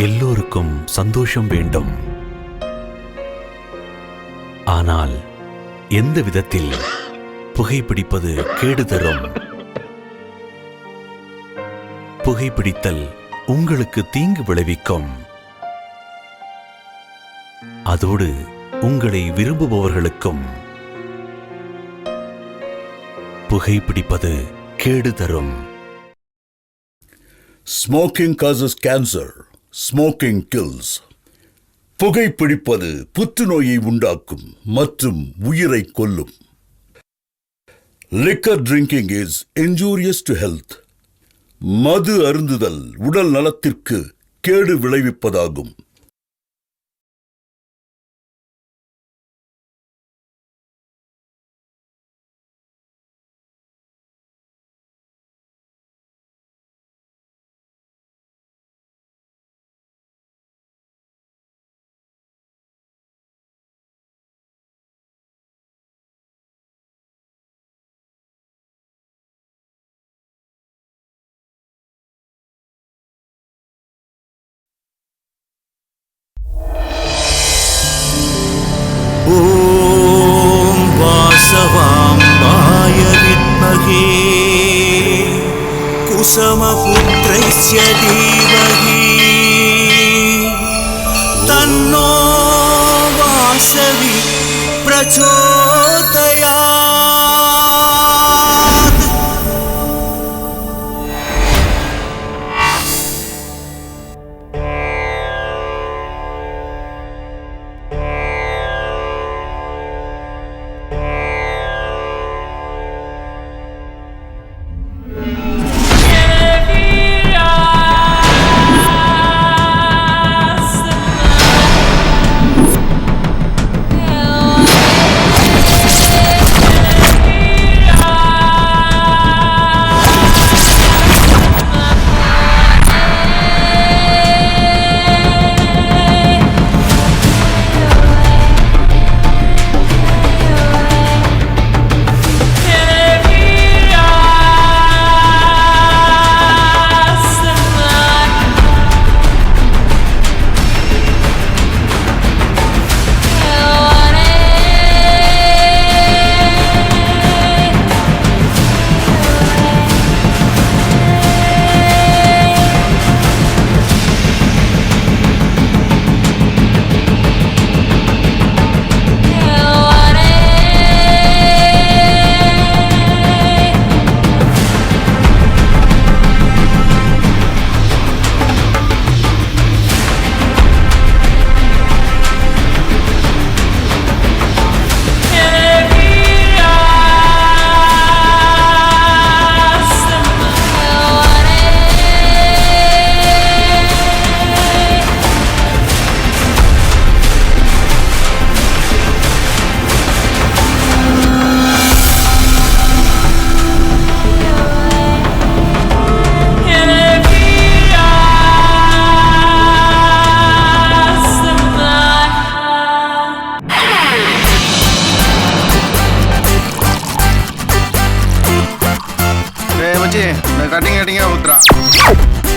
எல்லோருக்கும் சந்தோஷம் வேண்டும். ஆனால் எந்த விதத்தில் புகைப்பிடிப்பது கேடு தரும்? புகைப்பிடித்தல் உங்களுக்கு தீங்கு விளைவிக்கும். அதோடு உங்களை விரும்புபவர்களுக்கும் புகைப்பிடிப்பது கேடு தரும். Smoking causes cancer. Smoking kills. புகைப்பிடிப்பது புற்றுநோயை உண்டாக்கும் மற்றும் உயிரை கொல்லும். Liquor drinking is injurious to health. மது அருந்துதல் உடல் நலத்திற்கு கேடு விளைவிப்பதாகும். ஓம் வாசவாம்பாய வித்மகே குசமபுத்ரஸ்ய தீமஹி தன்னோ வாசவி பிரச்சோதயாத்.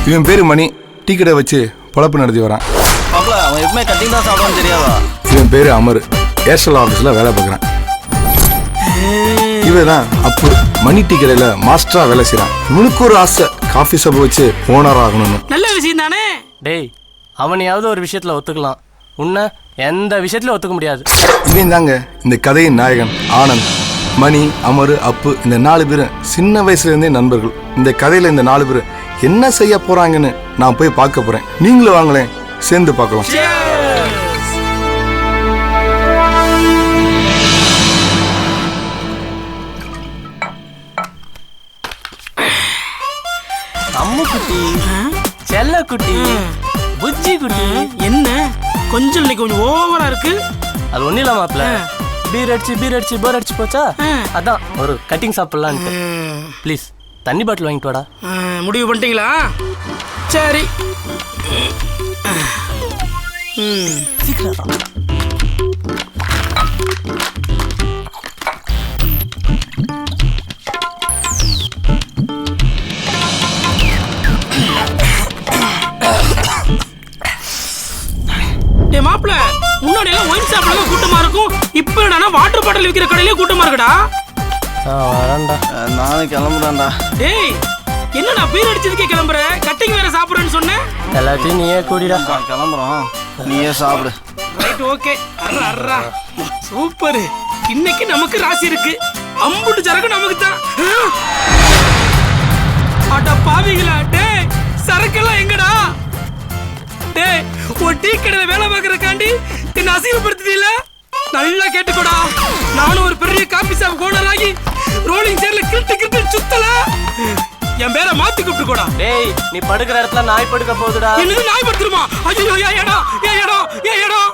இவன் பேரு மணி. டீ கடை வச்சு பொழப்பு நடத்தி வரான். அவன் எப்பவுமே கட்டிங் தான் சாப்பிடுவான்னு தெரியாதா? இவன் பேரு அமர். ஏர்செல் ஆஃபீஸில் வேலை பார்க்குறான். இவன் தான் அப்பு. மணி டீ கடையில் மாஸ்டரா வேலை செய்கிறான். இவனுக்கு ஒரு ஆசை, காஃபி ஷாப் வச்சு ஓனர் ஆகணும்னு. நல்ல விஷயம் தானே. டேய், அவனையாவது ஒரு விஷயத்துல ஒத்துக்கலாம், உன்னை எந்த விஷயத்துல ஒத்துக்க முடியாது. இவன் தாங்க இந்த கதையின் நாயகன் ஆனந்த். மணி, அமரு, அப்பு இந்த 4 பேரும் சின்ன வயசுலேருந்தே நண்பர்கள். இந்த கதையில் இந்த 4 பேர் என்ன செய்ய போறாங்கன்னு நான் போய் பார்க்க போறேன். நீங்களும் வாங்களேன், சேர்ந்து பார்க்கலாம். அம்மு குட்டி, செல்ல குட்டி, புஜ்ஜி குட்டி. என்ன கொஞ்சம் இன்னைக்கு கொஞ்சம் ஓவரா இருக்கு. அது ஒன்றும் இல்லை மாப்பிள்ள, பீர் அடிச்சு போர் அடிச்சு போச்சா, அதான் ஒரு கட்டிங் சாப்பிடலான்ட்டு. ப்ளீஸ் தண்ணி பாட்டில் வாங்கிட்டு வாடா. முடிவு பண்ணிட்டீங்களா? சரி, சீக்கிரம். இப்ப என்னன்னா வாட்டர் பாட்டில் விக்கிற கடையிலே கூட்டமா இருக்குடா. வரேன்டா. நானும் கிளம்புறேன்டா. டேய் என்னடா பீர் அடிச்சதுக்கே கிளம்புற? கட்டிங் வேற சாப்பிடுறேன்னு சொன்னேன். எல்லாத்தையும் நீயே கூடிடா. கிளம்புறோம், நீயே சாப்பிடு. Right, okay. அர்ரா சூப்பர். இன்னைக்கு நமக்கு ராசி இருக்கு. அம்புட்டு சரக்கு நமக்கு தான். அட பாவிகளா, டேய் சரக்கெல்லாம் எங்கடா? டேய் ஒரு டீ கடையில வேலை பார்க்கறக்காண்டி என்ன அசிங்கப்படுத்திட்டீல? நல்லா கேட்டுக்கோடா, நானும் ஒரு பெரிய காபி ஷாப் ஓனர் ஆகி ரோலிங் சேர்ல கிட்டு சுத்தல. என் பேரை மாத்தி கூப்பிட்டுக்கோடா. டேய் நீ படுக்கிற இடத்துல நாய் படுக்க போகுதுடா. என்னது நாய் படுத்துருமா? ஐயோ ஏன் இடம், ஏன் இடம், ஏன் இடம்?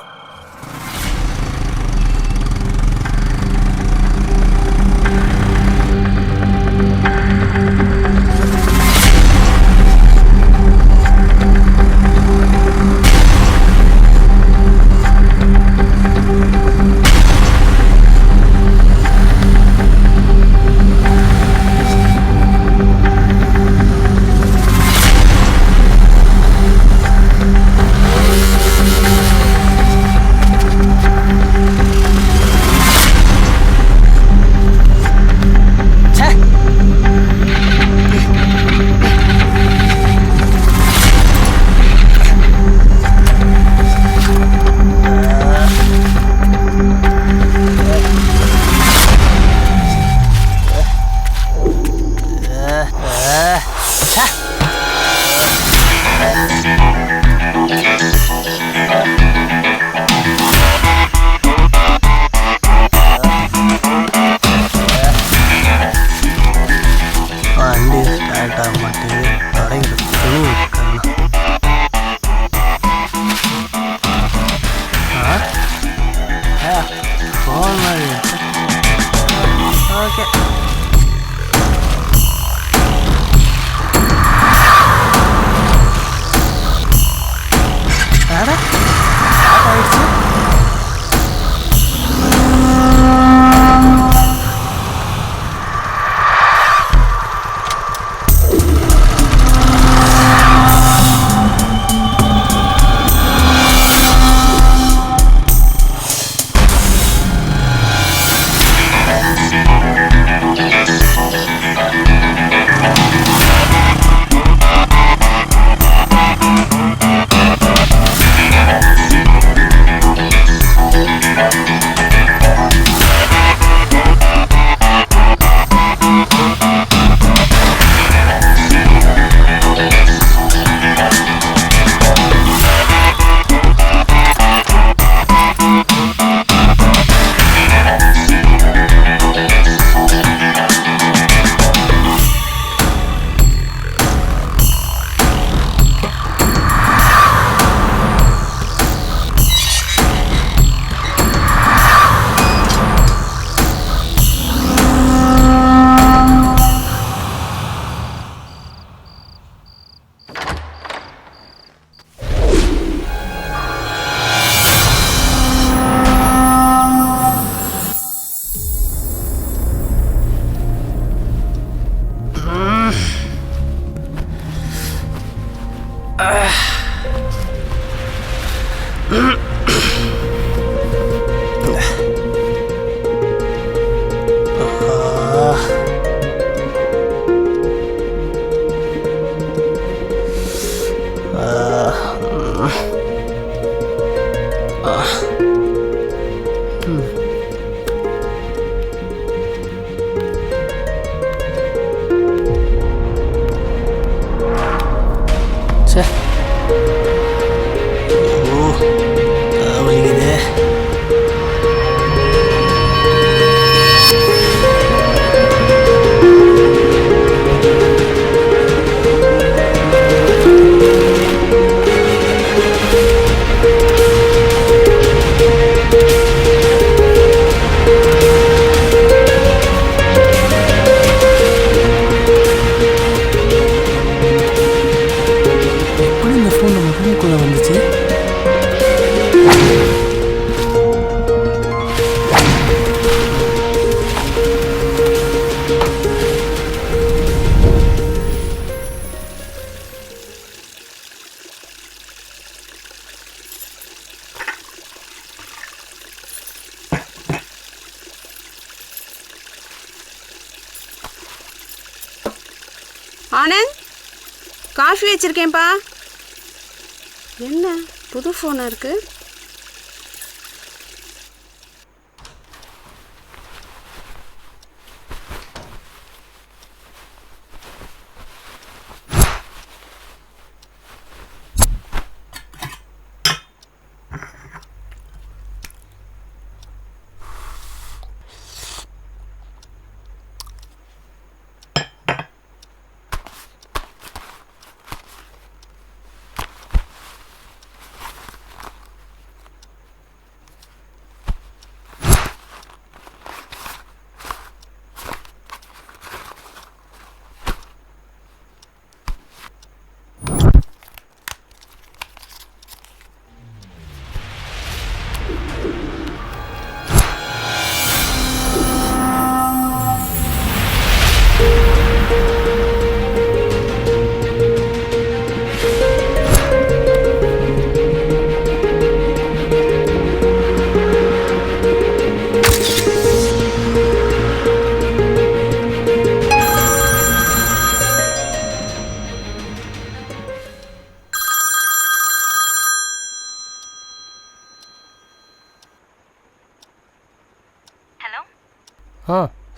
ச்சே. ஓ ஆனந்த், காஃபி வச்சிருக்கேன்ப்பா. என்ன புது ஃபோனாக இருக்கு?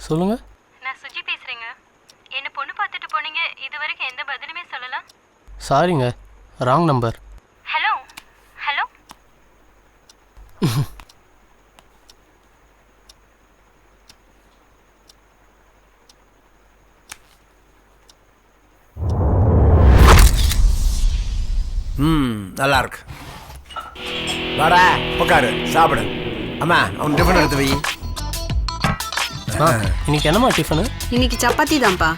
சொல்லுங்க. நான் சுஜி பேசுறேங்க. என்ன பொண்ணு பார்த்துட்டு போனீங்க, இது வரைக்கும் எந்த பதிலுமே சொல்லலாம். சாரிங்க, ராங் நம்பர். Hello hello. நல்லா இருக்கு. வாடா உட்காரு சாப்பிடு. அம்மா அவன் டிஃபன் எடுத்து வை. இன்னைக்கு என்னம்மா டிஃபனு? இன்னைக்கு சப்பாத்தி தான்ப்பா.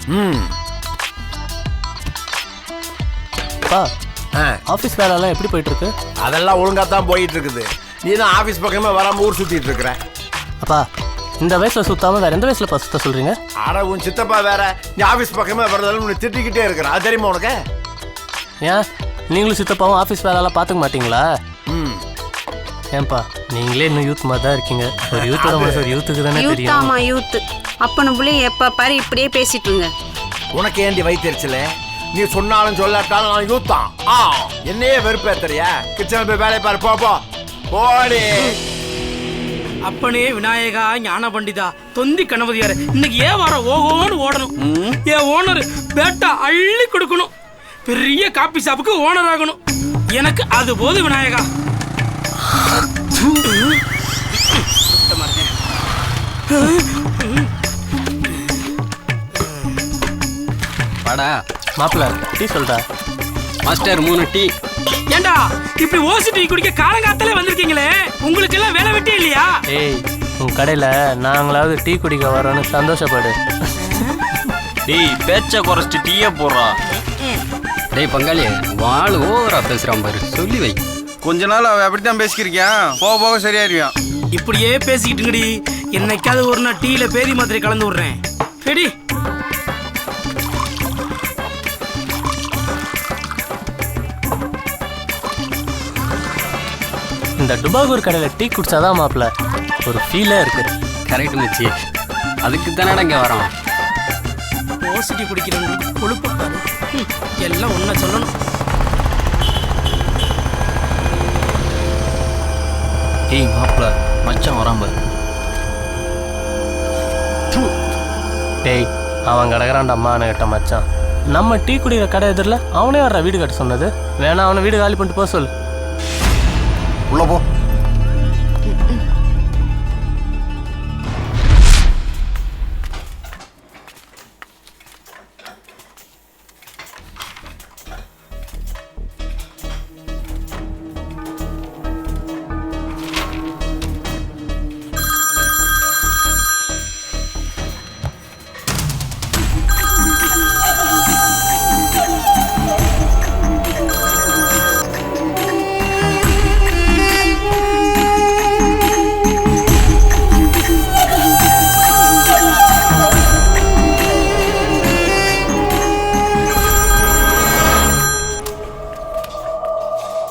பா, ஆஃபீஸ் வேலைலாம் எப்படி போயிட்டு இருக்கு? அதெல்லாம் ஒழுங்கா தான் போயிட்டு இருக்குது. நீ தான் ஆஃபீஸ் பக்கமே வராம ஊர் சுத்திட்டு இருக்கிற. அப்பா, இந்த வயசுல சுத்தாம வேற எந்த வயசுல சுத்த சொல்றீங்க? ஆனா உன் சித்தப்பா வேற நீ ஆஃபீஸ் பக்கமே வரதாலும் உன்னை திட்டிக்கிட்டே இருக்கிற. அது தெரியுமா உனக்கு? ஏன் நீங்களும் சித்தப்பாவும் ஆஃபீஸ் வேலைலாம் பார்த்துக்க மாட்டீங்களா? ஏன்பா, நீங்களே இன்னும் யூத் மாதிரி தான் இருக்கீங்க. ஒரு யூத்தோட மனசு ஒரு யூத்துக்கு தானே தெரியும். யூத்தாமா யூத்து. அப்பனு புள்ளி எப்ப பாரு இப்படியே பேசிட்டு இருங்க. உனக்கு ஏண்டி வயிற்றுல? நீ சொன்னாலும் சொல்லாட்டாலும் நான் யூத்தான். என்னையே வெறுப்பேத்தறியா? கிச்சன் போய் வேலையை பாரு. போ போடி. அப்பனே விநாயகா ஞான பண்டிதா தொந்தி கணபதியாரு, இன்னைக்கு ஏன் வர ஓஹோன்னு ஓடணும். என் ஓனர் பேட்டா அள்ளி கொடுக்கணும். பெரிய காபி ஷாப்புக்கு ஓனர் ஆகணும். எனக்கு அது போது விநாயகா. வாடா மாப்பிள்ள, டீ சொல்றா. Master 3 tea. ஏண்டா இப்படி ஓசி டீ குடிக்க காலங்காத்தாலே வந்திருக்கீங்களே, உங்களுக்கு எல்லாம் வேலை வெட்டி இல்லையா? ஏய், உன் கடையில நாங்களாவது டீ குடிக்க வரோன்னு சந்தோஷப்படு. டேய், பேச்ச குறைச்சிட்டு டீயே போடுறா. டேய் பங்காளி, வாள் ஓவரா பேசுறான் பாரு, சொல்லி வை. கொஞ்ச நாள் அவன் அப்படித்தான் பேசிக்கிருக்கான். போக போக சரியாயிருவான். இப்படியே பேசிக்கிட்டுங்கடி. என்னைக்காவது ஒரு நாள் டீல பேதி மாத்திரை கலந்து விடுறேன். ரெடி? இந்த டுபாகூர் கடையில் டீ குடிச்சாதான் மாப்பிள்ள ஒரு ஃபீலாக இருக்கு. கரெக்ட் மச்சி, அதுக்கு தானடா இங்கே வரோம். ஓசிட்டி குடிக்கிறவங்களுக்கு கொழுப்பு பாரு. எல்லாம் ஒன்றை சொல்லணும். ஏய் மாப்பிள்ள, மச்சான் வரான் பாரு. டேய், அவன் கிடக்குறான்டா அம்மா கிட்ட மச்சான். நம்ம டீ குடிக்கிற கடை எதிரில் அவனே வர்ற வீடு கட்ட சொன்னது. வேணா அவனை வீடு காலி பண்ணிட்டு போக சொல்லு. உள்ள போ.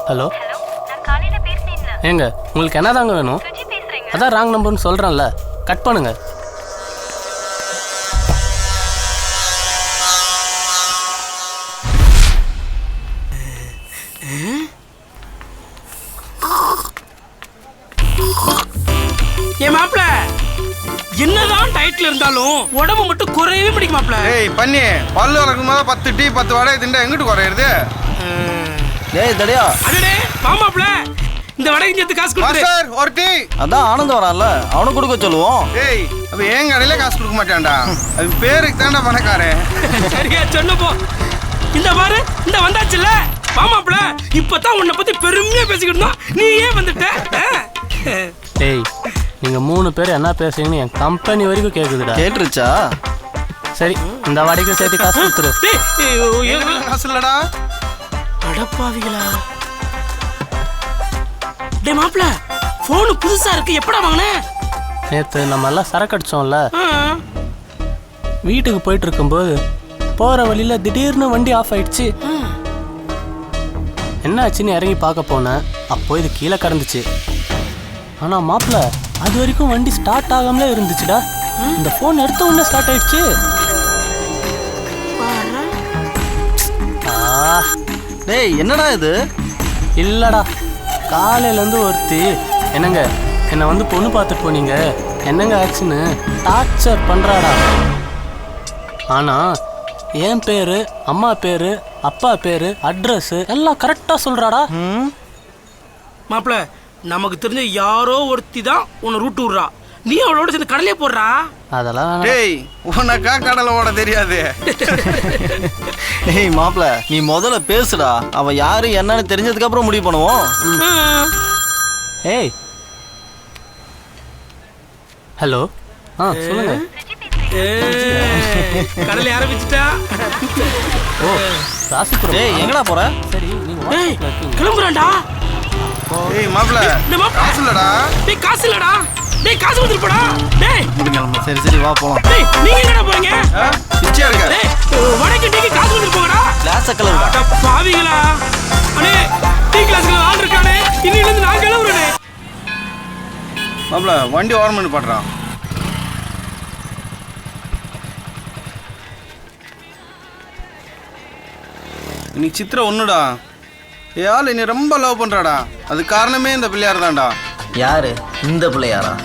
ஹலோ, நான் காலையில பேசினேன்ல. ஏங்க உங்களுக்கு என்ன தாங்க வேணும்? சுஜி பேசுறேங்க. அதான் ராங் நம்பர்னு சொல்கிறேன்ல, கட் பண்ணுங்க. டயட்ல இருந்தாலும் உடம்பு மட்டும் குறையவே பிடிக்கும் மாப்ள. ஏய் பண்ணி பல்லு வளர்க்கும் போது 10 டீ 10 வடை திண்டா எங்கிட்டு குறையிறது? டேய் தடியா, அடடே வா மாப்ள, இந்த வடைக்கு சேர்த்து காசு கொடுத்துரு. மாஸ்டர் ஒரு டீ. அதான் ஆனந்த் வரான்ல, அவனுக்கு கொடுக்க சொல்லுவோம். ஏய் அப்ப என் கடையில காசு கொடுக்க மாட்டான்டா. அது பேருக்கு தான்டா பணக்காரன். சரியா சொன்ன போ. இந்த பாரு இந்த வந்தாச்சுல, வா மாப்ள, இப்பதான் உன்னை பத்தி பெருமையா பேசிக்கிட்டு இருந்தோம், நீ ஏன் வந்துட்ட? டேய் நீங்க 3 பேர் என்ன பேசுறீங்கன்னு என் கம்பெனி வரைக்கும் கேக்குதுடா. கேட்டுருச்சா? சரி இந்த வடைக்கு சேர்த்து காசு கொடுத்துரு. என்கிட்ட காசு இல்லடா. அடப்பாவிகளா. டேய் மாப்ள, போன் புதுசா இருக்கு, எப்படா வாங்குனே? நேத்து நம்ம எல்லாம் சரக்கு அடிச்சோம்ல, வீட்டுக்கு போயிட்டு இருக்கும்போது போற வழியில திடீர்னு வண்டி ஆஃப் ஆயிடுச்சு. என்ன ஆச்சுன்னு இறங்கி பார்க்க போனேன், அப்போ இது கீழே கடந்துச்சு. ஆனா மாப்பிள்ள அது வரைக்கும் வண்டி ஸ்டார்ட் ஆகாமலே இருந்துச்சுடா. இந்த போன் எடுத்த உடனே ஸ்டார்ட் ஆயிடுச்சு. டேய் என்னடா இது? இல்லடா, காலையில இருந்து ஒருத்தி என்னங்க என்னை வந்து பொண்ணு பார்த்துட்டு போனீங்க, என்னங்க ஆச்சுன்னு டார்ச்சர் பண்றாடா. ஆனா என் பேரு, அம்மா பேரு, அப்பா பேரு, அட்ரஸ் எல்லாம் கரெக்டா சொல்றாடா. மாப்ள, நமக்கு தெரிஞ்ச யாரோ ஒருத்தி தான் உன்னை ரூட் விடுறா, நீ அவளோட சேர்ந்து கடலையே போடுறா. அதெல்லாம் டேய் உனக்கா கடலை ஓட தெரியாது. டேய் மாப்ள, நீ முதல்ல பேசுடா, அவ யாரு என்னன்னு தெரிஞ்சதுக்கு அப்புறம் முடிவு பண்ணுவோம். ஏய் ஹலோ, சொல்லுங்க. கடலை ஆரம்பிச்சுட்டா. ஓ ராசிபுரம். டேய் எங்கடா போற? சரி நீங்க கிளம்புறான்டா. ஏய் மாப்ள காசு இல்லடா. டேய் காசு இல்லடா. டேய் காசு வந்துட்டு போடா. டேய் சரி சரி வா போலாம். டேய் நீங்க எங்கடா போறீங்க? பிச்சையா இருக்க. டேய் வடக்கு டீக்கு காசு வந்துட்டு போங்கடா. கிளாஸ் கலவுடா. அட பாவிகளா. அடே டீ கிளாஸ்ல ஆள் இருக்கானே, இன்னில இருந்து நான் கிளம்புறேனே. மாப்ள வண்டி ஓரம் பண்ணி பாடுறான். இன்னைக்கு சித்திரை ஒண்ணுடா. ஏன் நீ ரொம்ப லவ் பண்றாடா, அது காரணமே இந்த பிள்ளையார் தான்டா. யாரு இந்த பிள்ளையாரா?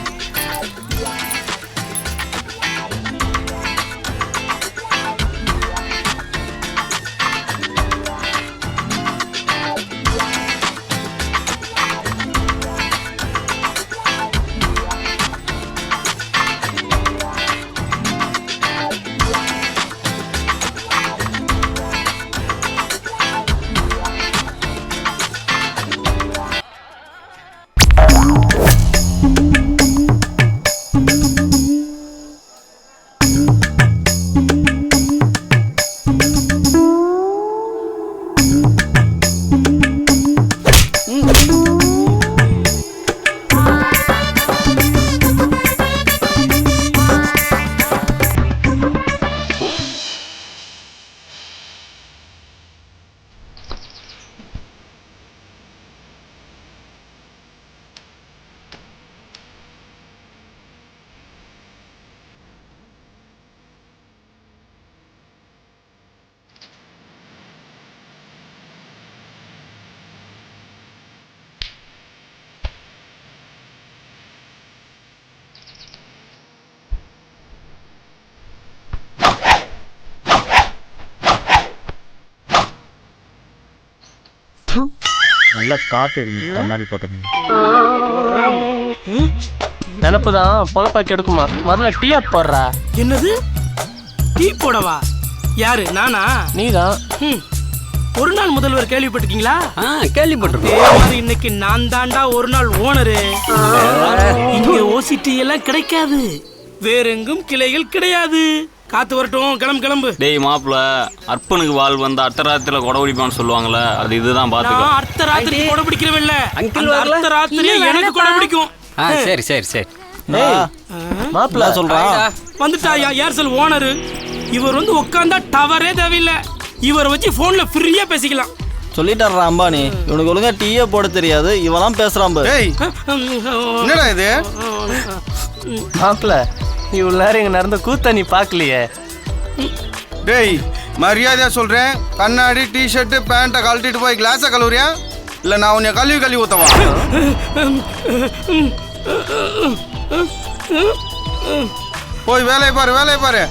நல்ல காற்று கண்ணாடி போட்டது. நினப்பு தான் பொழப்பாக்கி எடுக்குமா. முதல்ல டீயா போடுறா. என்னது டீ போடவா? யாரு நானா? நீதான். ஒரு நாள் முதல்வர் கேள்விப்பட்டிருக்கீங்களா? கேள்விப்பட்டிருக்கேன். இன்னைக்கு நான் தாண்டா ஒரு நாள் ஓனரு. இங்க ஓசிட்டி எல்லாம் கிடைக்காது, வேற எங்கும் கிளைகள் கிடையாது. காத்து வரட்டும், கிளம்பு கிளம்பு. டேய் மாப்ள, அற்பனுக்கு வாழ் வந்த அர்த்தராத்திரில கொடை பிடிப்பான்னு சொல்லுவாங்கல்ல, அது இதுதான் பாத்துக்கோ. நான் அர்த்த ராத்திரி கொடை பிடிக்கிறவன் இல்ல, அர்த்த ராத்திரி எனக்கு கொடை பிடிக்கும். சரி சரி சரி. மாப்பிள்ள சொல்றான். வந்துட்டாயா ஏர்செல் ஓனரு. இவர் வந்து உட்காந்தா டவரே தேவையில்லை, இவரை வச்சு போன்ல ஃப்ரீயா பேசிக்கலாம். சொல்லிட்டாரா அம்பானி, இவனுக்கு ஒழுங்கா டீயே போட தெரியாது, இவெல்லாம் பேசுறான் பாரு. டேய் என்னடா இது? மாப்பிள்ள இவ்வளவு நேரம் இங்க நடந்த கூத்த நீ பாக்கலையே. டேய் மரியாதையா சொல்றேன், கண்ணாடி டிஷர்ட் பேண்ட்டை கழட்டிட்டு போய் கிளாஸை கழுவுறியா இல்ல நான் உன்னை கழுவி ஊத்தவா? போய் வேலையை பாரு.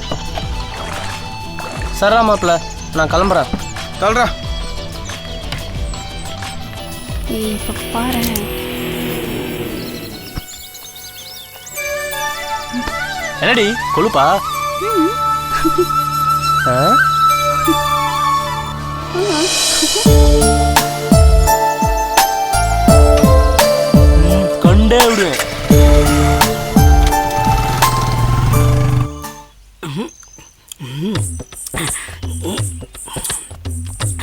சரிடா மாப்பிள்ள, நான் கிளம்புறேன். தல்றா. இப்போ பாரு. என்னடி கொழுப்பா? கொண்டே விடு.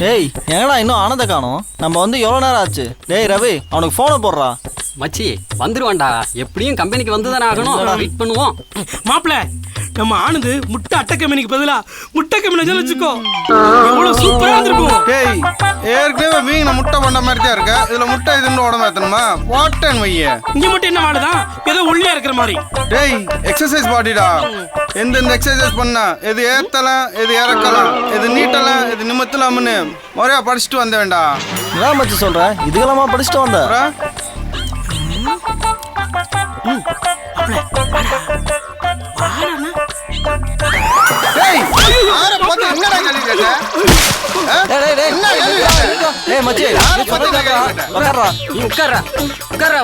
டேய் எங்கடா இன்னும் ஆனந்த காணோம்? நம்ம வந்து எவ்வளோ நேரம் ஆச்சு? டேய் ரவி, அவனுக்கு ஃபோனை போடுறா. மச்சி வந்துருவான்டா, எப்படியும் கம்பெனிக்கு வந்து தானே ஆகணும். வெயிட் பண்ணுவோம். மாப்பிள்ள, நம்ம ஆனது முட்டை அட்டை கம்பெனிக்கு பதிலா முட்டை கம்பெனி வச்சுக்கோ, எவ்வளவு சூப்பரா இருந்திருக்கும். டேய் ஏற்கனவே மீன் முட்டை பண்ண மாதிரி தான் இருக்க, இதுல முட்டை இதுன்னு உடம்பு ஏத்தணுமா? போட்டேன் வைய. இங்க மட்டும் என்ன வாடுதான், ஏதோ ஒல்லியா இருக்கிற மாதிரி. டேய் எக்ஸசைஸ் பாடிடா. எந்தெந்த எக்ஸசைஸ் பண்ணா எது ஏத்தலாம், எது இறக்கலாம், எது நீட்டலாம், எது நிமித்தலாம்னு முறையா படிச்சுட்டு வந்த வேண்டாம். என்ன மச்சி சொல்ற? இதுக்கெல்லாமா படிச்சுட்டு வந்த?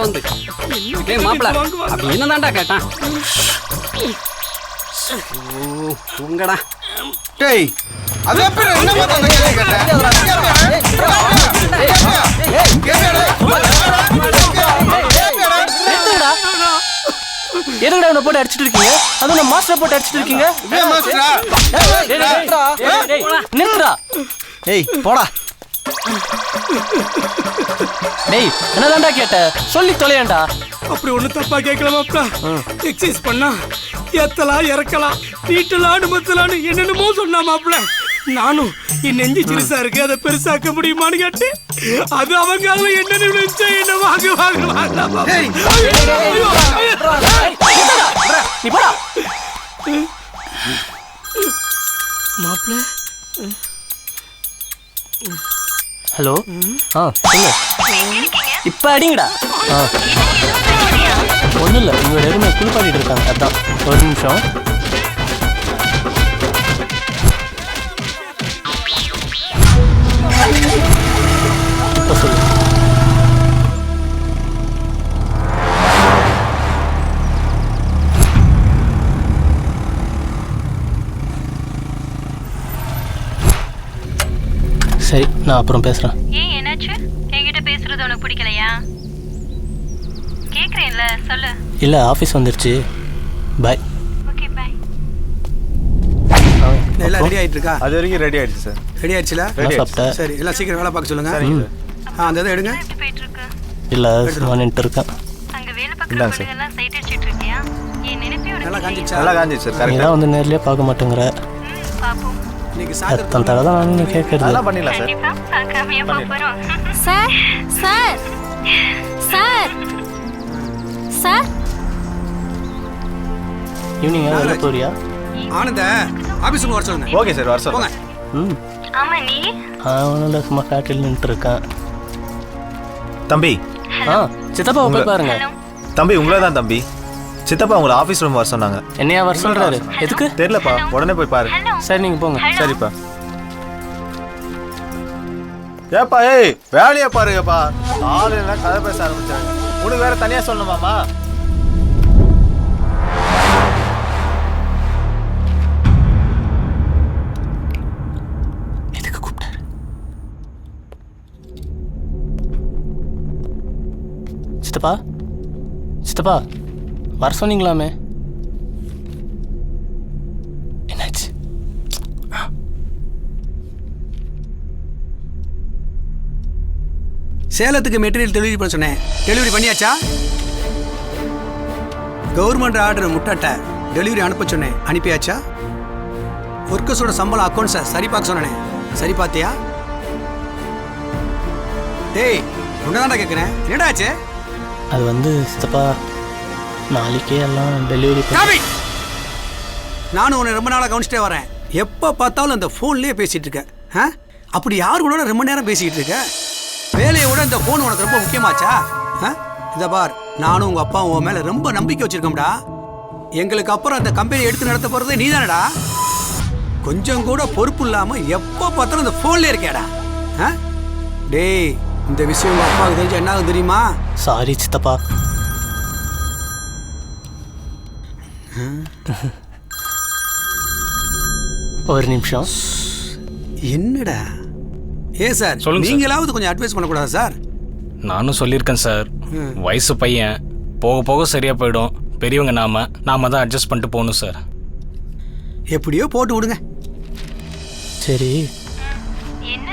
வந்து மாப்பிள்ள அப்படி என்னதான்டா கேட்டான். உங்கடா டேய் அது எப்படி என்ன பார்த்தா எதுங்கடா இவனை போட்டு அடிச்சிட்டு இருக்கீங்க? அதுவும் நம்ம மாஸ்டர் போட்டு அடிச்சிட்டு இருக்கீங்க. நிறுத்துடா. ஏய் போடா. டேய் என்னதான்டா கேட்ட? சொல்லி தொலையண்டா. அப்படி ஒண்ணு தப்பா கேட்கலாமாப்ல. எக்ஸசைஸ் பண்ணா ஏத்தலாம், இறக்கலாம், நீட்டலாம், நிமித்தலான்னு என்னென்னமோ சொன்னா மாப்ள. நானும் என் நெஞ்சு சிறுசா இருக்கு, அதை பெருசாக்க முடியுமான்னு கேட்டு அது அவங்க என்ன நினைச்சா என்ன வாங்க. நீ போடா மாப்ள. ஹலோ. சொல்லு. இப்ப அடிங்கடா. ஒன்றும் இல்லை, உங்களோட எருமை குளிப்பாட்டிட்டு இருக்காங்க, அதான். ஒரு நிமிஷம். சொல்லு. சரி, நான் அப்புறம் பேசுறேன். ஏன் என்னாச்சு? என்கிட்ட பேசுறது உனக்கு பிடிக்கலையா? கேக்குறேன்ல, சொல்லு. இல்ல, ஆபீஸ் வந்துருச்சு. பை. Okay bye. எல்லாம் ரெடி ஆயிட்டு இருக்கா? அது வரைக்கும் ரெடி ஆயிடுச்சு சார். ரெடி ஆயிடுச்சுல? சரி, எல்லாம் சீக்கிரம் வேலை பார்க்க சொல்லுங்க. அந்த இதை எடுங்க. இல்ல, சும்மானிட்டு இருக்கேன். அங்க வேலை பார்க்குற பொண்ணுங்கெல்லாம் சைட் அடிச்சிட்டு இருக்கியா? என் நினைப்பே உனக்கு நல்லா காஞ்சிச்சா? நல்லா காஞ்சிச்சு சார். நீ தான் வந்து நேர்லயே பார்க்க மாட்டேங்கிற. பாப்போம். எத்தனை தடவை தான் நான் கேட்கறது. நல்லா பண்ணிடலாம் சார். கண்டிப்பா பார்க்காமையா போறோம். Sir sir sir sir evening வெளில போறியா? ஆனந்த ஆபீஸ்க்கு வர சொல்லுங்க. ஓகே சார், வர சொல்லுங்க. ஆமா நீ? அவனோட சும்மா ஃபேக்டரியில் நின்று இருக்கான். தம்பி. சித்தப்பா போய் பாருங்க. தம்பி உங்களே தான் தம்பி. சித்தப்பா உங்களை ஆஃபீஸ் ரூம் வர சொன்னாங்க. என்னையா வர சொல்றாரு? எதுக்கு தெரியலப்பா, உடனே போய் பாரு. சரி நீங்க போங்க. சரிப்பா. ஏப்பா ஏய் வேலையை பாருங்கப்பா. ஆளு எல்லாம் கதை பேச ஆரம்பிச்சாங்க. உனக்கு வேற தனியா சொல்லணுமாமா? எதுக்கு கூப்பிட்டாரு? சித்தப்பா சித்தப்பா வர சொன்னீங்களாமே, என்னாச்சு? சேலத்துக்கு மெட்டீரியல் டெலிவரி பண்ண சொன்னேன். டெலிவரி பண்ணியாச்சா? கவர்மெண்ட் ஆர்டர் முட்டாட்ட டெலிவரி அனுப்ப சொன்னேன், அனுப்பியாச்சா? ஒர்க்கர்ஸோட சம்பளம் அக்கௌண்ட்ஸை சரி பார்க்க சொன்னேன், சரி பார்த்தியா? டேய் உன்னதான்டா கேட்குறேன், என்னடா ஆச்சு? அது வந்து சித்தப்பா நாளைக்கே எல்லாம் டெலிவரி பண்ணி. நானும் உன்னை ரொம்ப நாளாக கவனிச்சிட்டே வரேன். எப்போ பார்த்தாலும் அந்த ஃபோன்லேயே பேசிகிட்டு இருக்க. அப்படி யாரு கூட ரொம்ப நேரம் பேசிக்கிட்டு இருக்க? வேலையை விட இந்த ஃபோன் உனக்கு ரொம்ப முக்கியமாச்சா? இதை பார், நானும் உங்கள் அப்பா உன் மேலே ரொம்ப நம்பிக்கை வச்சுருக்கோம்டா. எங்களுக்கு அப்புறம் அந்த கம்பெனி எடுத்து நடத்த போறது நீதானடா. கொஞ்சம் கூட பொறுப்பு இல்லாம எப்போ பார்த்தாலும் அந்த போன்ல இருக்கேடா. டேய், இந்த விஷயம் உங்க அப்பாவுக்கு தெரிஞ்சு என்ன ஆகும் தெரியுமா? சாரி சித்தப்பா. ஒரு நிமிஷம். என்னடா? சார் சொல்லுங்க. நீங்களாவது கொஞ்சம் அட்வைஸ் பண்ணக்கூடாது சார்? நானும் சொல்லியிருக்கேன் சார், வயசு பையன், போக போக சரியா போயிடும். பெரியவங்க நாம தான் அட்ஜஸ்ட் பண்ணிட்டு போகணும் சார். எப்படியோ போட்டு விடுங்க. சரி, என்ன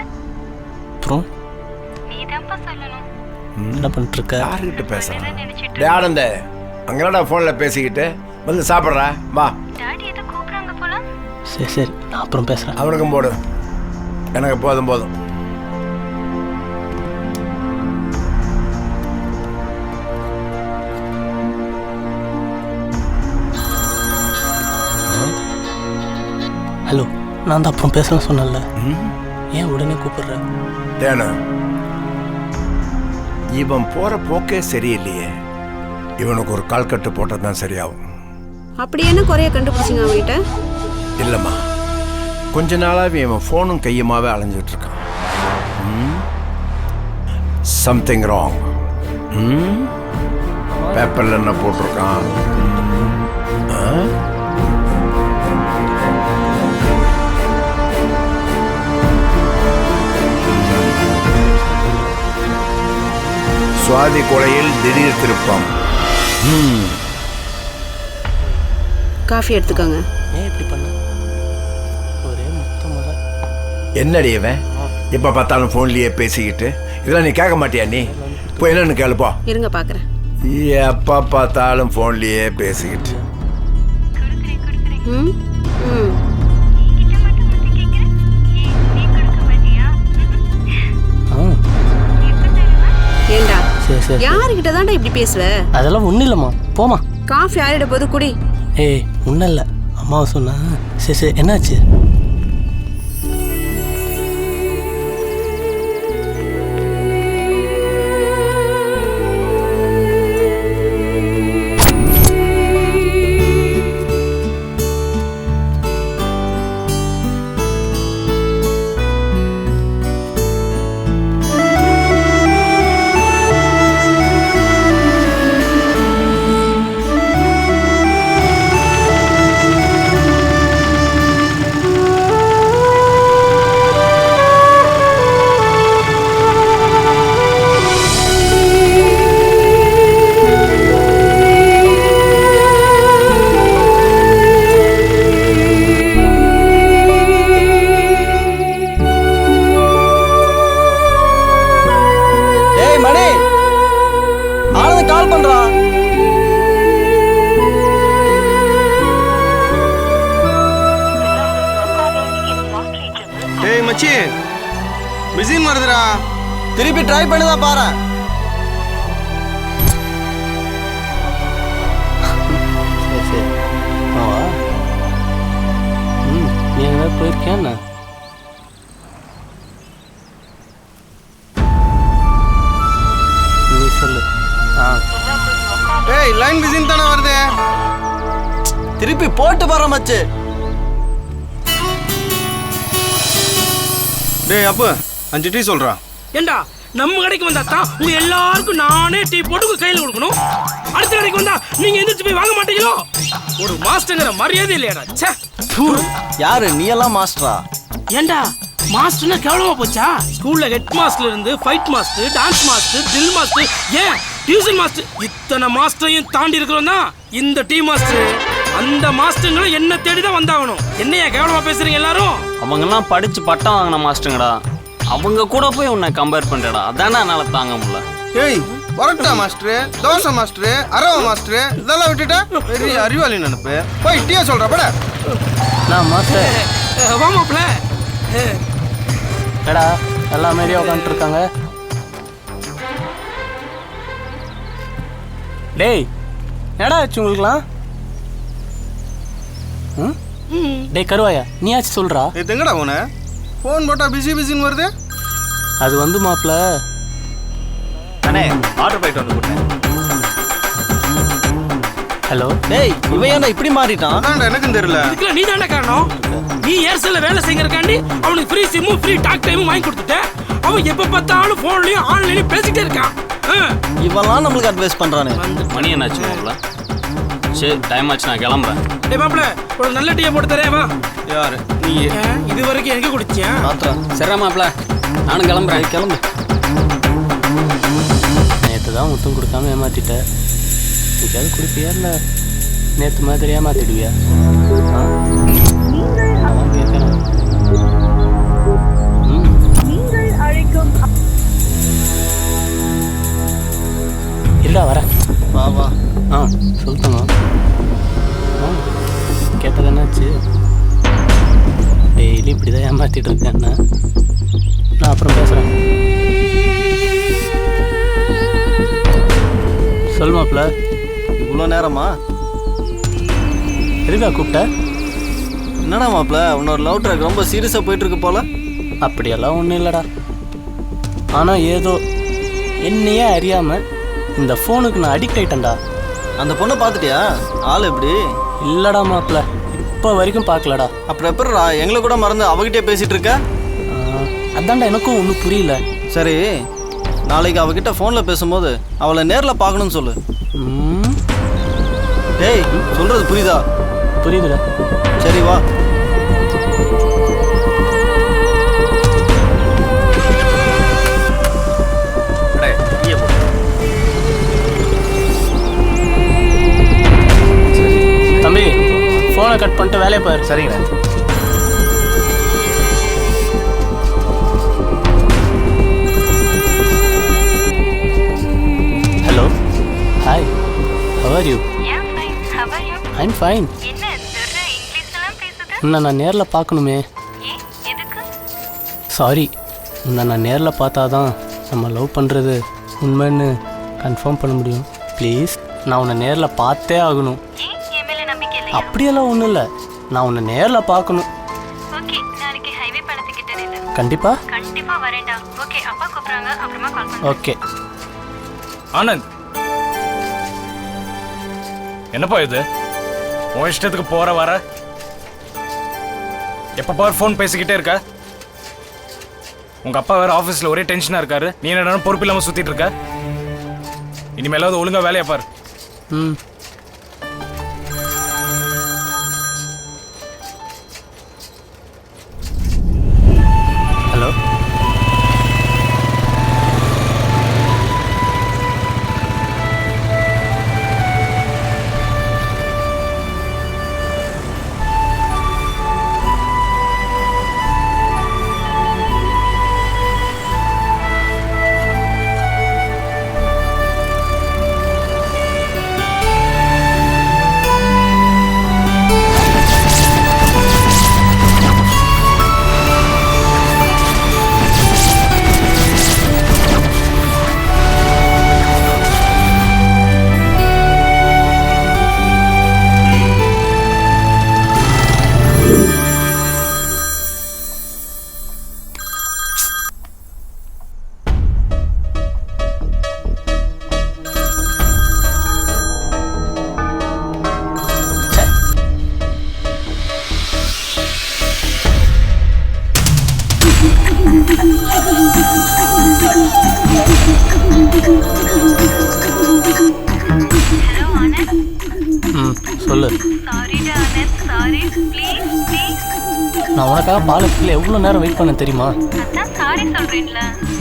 அப்புறம் நீதான்ப்பா சொல்லணும். என்ன பண்ணிட்டு இருக்க? யாருக்கிட்ட பேசுறேன்? ஆனந்த அங்கடா ஃபோனில் பேசிக்கிட்டு வந்து சாப்பிட்றா வா. டாடி எதை கூப்பிடுறாங்க போல. சரி சரி, நான் அப்புறம் பேசுகிறேன். அவனுக்கும் போடு, எனக்கு போதும் போதும். ஹலோ, நான் தான் அப்புறம் பேசலாம் சொன்னேன்ல, ஏன் உடனே கூப்பிடுறேன்? தேனு, இவன் போற போக்கே சரியில்லையே. இவனுக்கு ஒரு கால் கட்டு போட்டது தான் சரியாகும். அப்படி என்ன குறைய கண்டுபிடிச்சிங்க அவங்ககிட்ட? இல்லைம்மா, கொஞ்ச நாளாவே இவன் ஃபோனும் கையுமாவே அலைஞ்சிட்டு இருக்கான். Something wrong. பேப்பர்ல என்ன போட்டிருக்கான்? சுவாதி கொலையில் திடீர் திருப்பம். காஃபி எடுத்துக்கோங்க. ஏன் இப்படி பண்ண? ஒரே மொத்தமாக என்னடி இவன் எப்போ பார்த்தாலும் ஃபோன்லேயே பேசிக்கிட்டு? இதெல்லாம் நீ கேட்க மாட்டியா? நீ போய் என்னன்னு கேளுப்பா. இருங்க பார்க்குறேன். எப்போ பார்த்தாலும் ஃபோன்லேயே பேசிக்கிட்டு. ம் ம் ஏண்டா, சரி சரி, யாருக்கிட்ட தான்டா இப்படி பேசுவ? அதெல்லாம் ஒன்றும் இல்லைம்மா, போமா. காஃபி ஆறிட போது குடி. ஏய், ஒன்றும் இல்லை, அம்மாவை சொன்னா. சரி சரி, என்னாச்சு? பிஸின்னு வருதுடா. திருப்பி ட்ரை பண்ணிதான் பாரு. சரி சரி, ஆவா. நீ எங்கே போயிருக்கேன்? என்ன நீ சொல்லு. ஏய், லைன் பிஸின்னு தானே வருது. திருப்பி போட்டு பாரு மச்சு. டேய் அப்ப 5 டீ சொல்றான். ஏண்டா, நம்ம கடைக்கு வந்தா தான் உங்க எல்லாருக்கும் நானே டீ போட்டு உங்க கையில கொடுக்கணும். அடுத்த கடைக்கு வந்தா நீங்க எந்திரிச்சு போய் வாங்க மாட்டீங்களோ? ஒரு மாஸ்டர்ங்கிற மரியாதை இல்லையாடா? ச்சே. யாரு நீ எல்லாம் மாஸ்டரா? ஏண்டா, மாஸ்டர்னா கேவலமா போச்சா? ஸ்கூல்ல ஹெட் மாஸ்டர்ல இருந்து fight master, dance master, drill master, ஏன் டியூஷன் மாஸ்டர், இத்தனை மாஸ்டரையும் தாண்டி இருக்கிறோம் தான் இந்த டீ மாஸ்டர். அந்த மாஸ்டருங்களும் என்ன தேடி தான் வந்தாகணும். என்னையா கேவலமா பேசுறீங்க எல்லாரும்? அவங்கெல்லாம் படிச்சு பட்டம் வாங்கின மாஸ்டருங்கடா. அவங்க கூட போய் உன்னை கம்பேர் பண்றடா, அதானே என்னால தாங்க முடியல. ஏய், பரோட்டா மாஸ்டர், தோசை மாஸ்டர், அரவ மாஸ்டர் இதெல்லாம் விட்டுட்டா பெரிய அறிவாளி நினைப்பு. போய் டீயா சொல்ற பட. நான் மாஸ்டர். வாமாப்ல. ஏடா, எல்லா மாதிரியும் உட்காந்துட்டு இருக்காங்க. டேய், ஏடா ஆச்சு உங்களுக்குலாம்? டேய் கருவாயா, நீ ஆச்சு சொல்றா. எங்கடா போன? ஃபோன் போட்டா பிஸின்னு வருது. அது வந்து மாப்பிள்ள. அண்ணே, ஆர்டர் போயிட்டு வந்து கொடுத்தேன். ஹலோ. டேய் இவன் ஏன்டா இப்படி மாறிட்டான்? அதான்டா எனக்கும் தெரியல. இதுக்குலாம் நீ தானே காரணம். நீ ஏர்செல்ல வேலை செய்யறக்காண்டி அவனுக்கு ஃப்ரீ சிம்மும் ஃப்ரீ டாக் டைமும் வாங்கி கொடுத்துட்ட. அவன் எப்ப பார்த்தாலும் போன்லயும் ஆன்லைன்லயும் பேசிட்டே இருக்கான். இவெல்லாம் நம்மளுக்கு அட்வைஸ் பண்றானே. மணி என்னாச்சு மாப்ள? சரி டைம் ஆச்சு, நான் கிளம்புறேன். டேய் மாப்ள, ஒரு நல்ல டீயை போட்டு தரேன் வா. யாரு நீ? இது வரைக்கும் எங்க குடிச்சியா? சரி மாப்ள, நானும் கிளம்புறேன். கிளம்பு. நேற்று தான் முத்தம் கொடுக்காம ஏமாத்திட்ட. இதுக்காவது கொடுப்பியா இல்லை நேற்று மாதிரி ஏமாத்திடுவியா? அதான் கேட்குறேன். இல்லைடா வரேன். வா வா. சொல்லிட்டோங்க. கேட்டது என்னாச்சு? டெய்லி இப்படி தான் ஏமாத்திட்டு இருக்கேன். நான் அப்புறம் பேசுகிறேன். சொல் மாப்ள. இவ்வளோ நேரமா? எதுக்கா கூப்பிட்ட? என்னடா மாப்ள உன்னோட லவ் ட்ராக் ரொம்ப சீரியஸாக போயிட்டு இருக்கு போல. அப்படியெல்லாம் ஒன்றும் இல்லைடா. ஆனால் ஏதோ என்னையே அறியாமல் இந்த ஃபோனுக்கு நான் அடிக்ட் ஆகிட்டேன்டா. அந்த பொண்ணை பார்த்துட்டியா? ஆள் எப்படி? இல்லைடா மாப்ள, இப்போ வரைக்கும் பார்க்கலடா. அப்புறம் எப்படிடா எங்களை கூட மறந்து அவகிட்டே பேசிகிட்டு இருக்க? அதான்டா எனக்கும் ஒன்றும் புரியல. சரி நாளைக்கு அவகிட்ட ஃபோனில் பேசும்போது அவளை நேரில் பார்க்கணும்னு சொல்லு. டேய் சொல்கிறது புரியுதா? புரியுதுடா. சரி வா. தம்பி ஃபோனை கட் பண்ணிட்டு வேலையை பாரு. சரிங்க. Hello. Hi. How are you? I'm fine. உன்னை நான் நேரில் பார்க்கணுமே. சாரி, உன்னை நான் நேரில் பார்த்தாதான் நம்ம லவ் பண்ணுறது உண்மைன்னு கன்ஃபார்ம் பண்ண முடியும். ப்ளீஸ், நான் உன்னை நேரில் பார்த்தே ஆகணும். அப்படியெல்லாம் ஒன்றும் இல்லை, நான் உன்னை நேரில் பார்க்கணும். கண்டிப்பா ஓகே. ஆனந்த், என்னப்பா இது? உன் இஷ்டத்துக்கு போற வர எப்ப பார் ஃபோன் பேசிக்கிட்டே இருக்க. உங்க அப்பா வேற ஆபீஸ்ல ஒரே டென்ஷனா இருக்காரு. நீ என்ன பொறுப்பு இல்லாம சுத்திட்டு இருக்க. இனிமேலாவது ஒழுங்கா வேலையை பாரு. ஹலோ. சொல்லு. நான் உனக்காக பாலத்தில் எவ்வளோ நேரம் வெயிட் பண்ண தெரியுமா?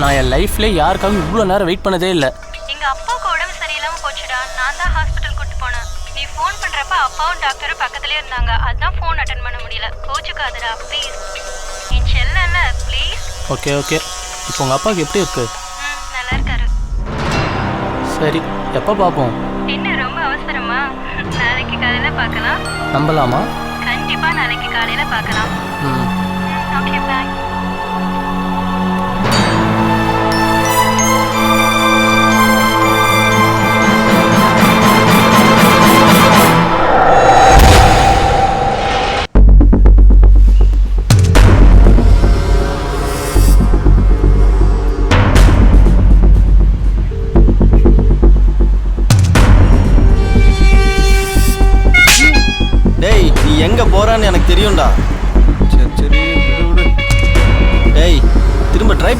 நான் என் லைஃப்ல யாருக்காக இவ்வளோ நேரம் வெயிட் பண்ணதே இல்லை. எங்க அப்பாவுக்கு உடம்பு சரியில்லாம போச்சுடா. நான் தான் ஹாஸ்பிட்டல் கூட்டு போனேன். நீ ஃபோன் பண்றப்ப அப்பாவும் டாக்டரும் பக்கத்துலயே இருந்தாங்க. அதான் ஃபோன் அட்டெண்ட் பண்ண முடியல. கோச்சுக்காதடா ப்ளீஸ். என் செல்லல ப்ளீஸ். Okay okay. இப்போ உங்கள் அப்பாவுக்கு எப்படி இருக்கு? நல்லா இருக்காரு. சரி, எப்போ பார்ப்போம்? என்ன ரொம்ப அவசரமா? நாளைக்கு காலையில பார்க்கலாம். நம்பலாமா? கண்டிப்பா நாளைக்கு காலையில பார்க்கலாம். Okay bye.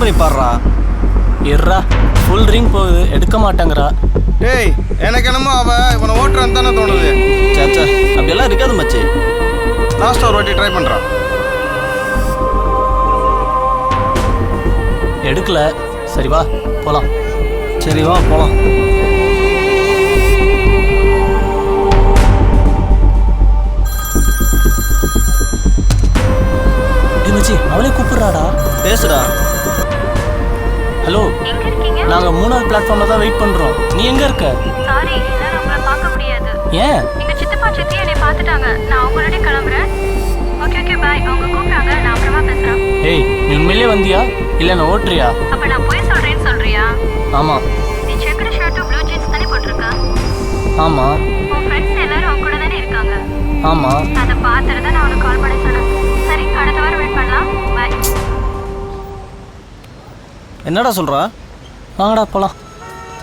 பண்ணி பாடுறா. இருறா, ஃபுல் ரிங் போகுது, எடுக்க மாட்டேங்கிறா. டேய் எனக்கு என்னமோ அவ இவனை ஓட்டுறான்னு தானே தோணுது. சேச்சா அப்படியெல்லாம் இருக்காது மச்சி. லாஸ்ட் ஒரு வாட்டி ட்ரை பண்ணுறான். எடுக்கல. சரி வா போலாம். சரி வா போலாம். மச்சி அவளே கூப்பிடுறாடா. பேசுடா. ஹலோ, நாங்க 3வது பிளாட்ஃபார்ம்ல தான் வெயிட் பண்றோம். நீ எங்க இருக்க? சாரி, என்னால உங்களை பார்க்க முடியாது. ஏன்? எங்க சித்தப்பா சித்தி என்னை பார்த்துட்டாங்க. நான் அவங்களோட கிளம்புறேன். Okay okay bye. அவங்க கூப்பிட்டாங்க, நான் அப்புறமா பேசுறேன். ஏய், நீ உண்மையிலே வந்தியா இல்ல நான் ஓட்டுறியா? அப்ப நான் போய் சொல்றேன்னு சொல்றியா? ஆமா. நீ செக்குடு ஷர்ட் ப்ளூ ஜீன்ஸ் தானே போட்டிருக்க? ஆமா. உன் ஃப்ரெண்ட்ஸ் எல்லாரும் அவங்க கூட தானே இருக்காங்க? ஆமா. அதை பார்த்துட்டு தான் நான் உனக்கு கால் பண்ணி சொன்னேன். சரி, அடுத்த வாரம் வெயிட் பண்ணலாம். பாய். என்னடா சொல்றா? வாங்கடா போலாம்.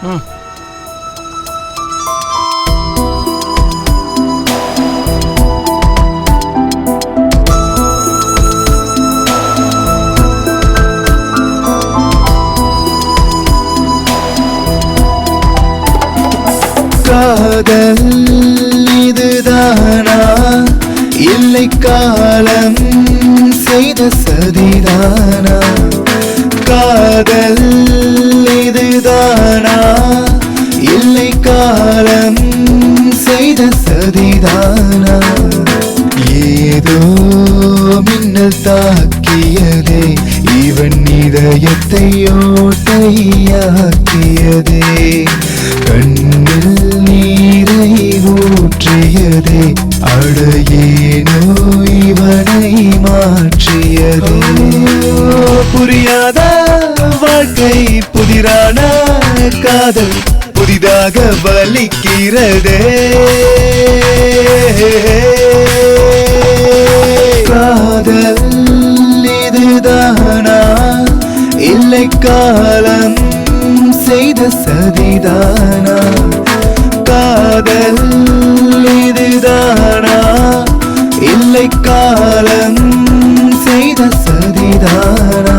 ம். காதல் இதுதானா இல்லை காலம் செய்த சதிதானா? காதல் இதுதானா இல்லை காலம் செய்த சதிதானா? ஏதோ மின்னல் தாக்கியதே இவன் இதயத்தை ஓட்டையாக்கியதே. கண்ணில் நீரை ஊற்றியதே அடையேனோ இவனை மாற்றியதே. புரியாத வாழ்க்கை புதிரான காதல் புதிதாக வலிக்கிறதே. காதல் இதுதானா இல்லை காலம் செய்த சதிதானா? காதல் இதுதானா இல்லை காலம் செய்த சதிதானா?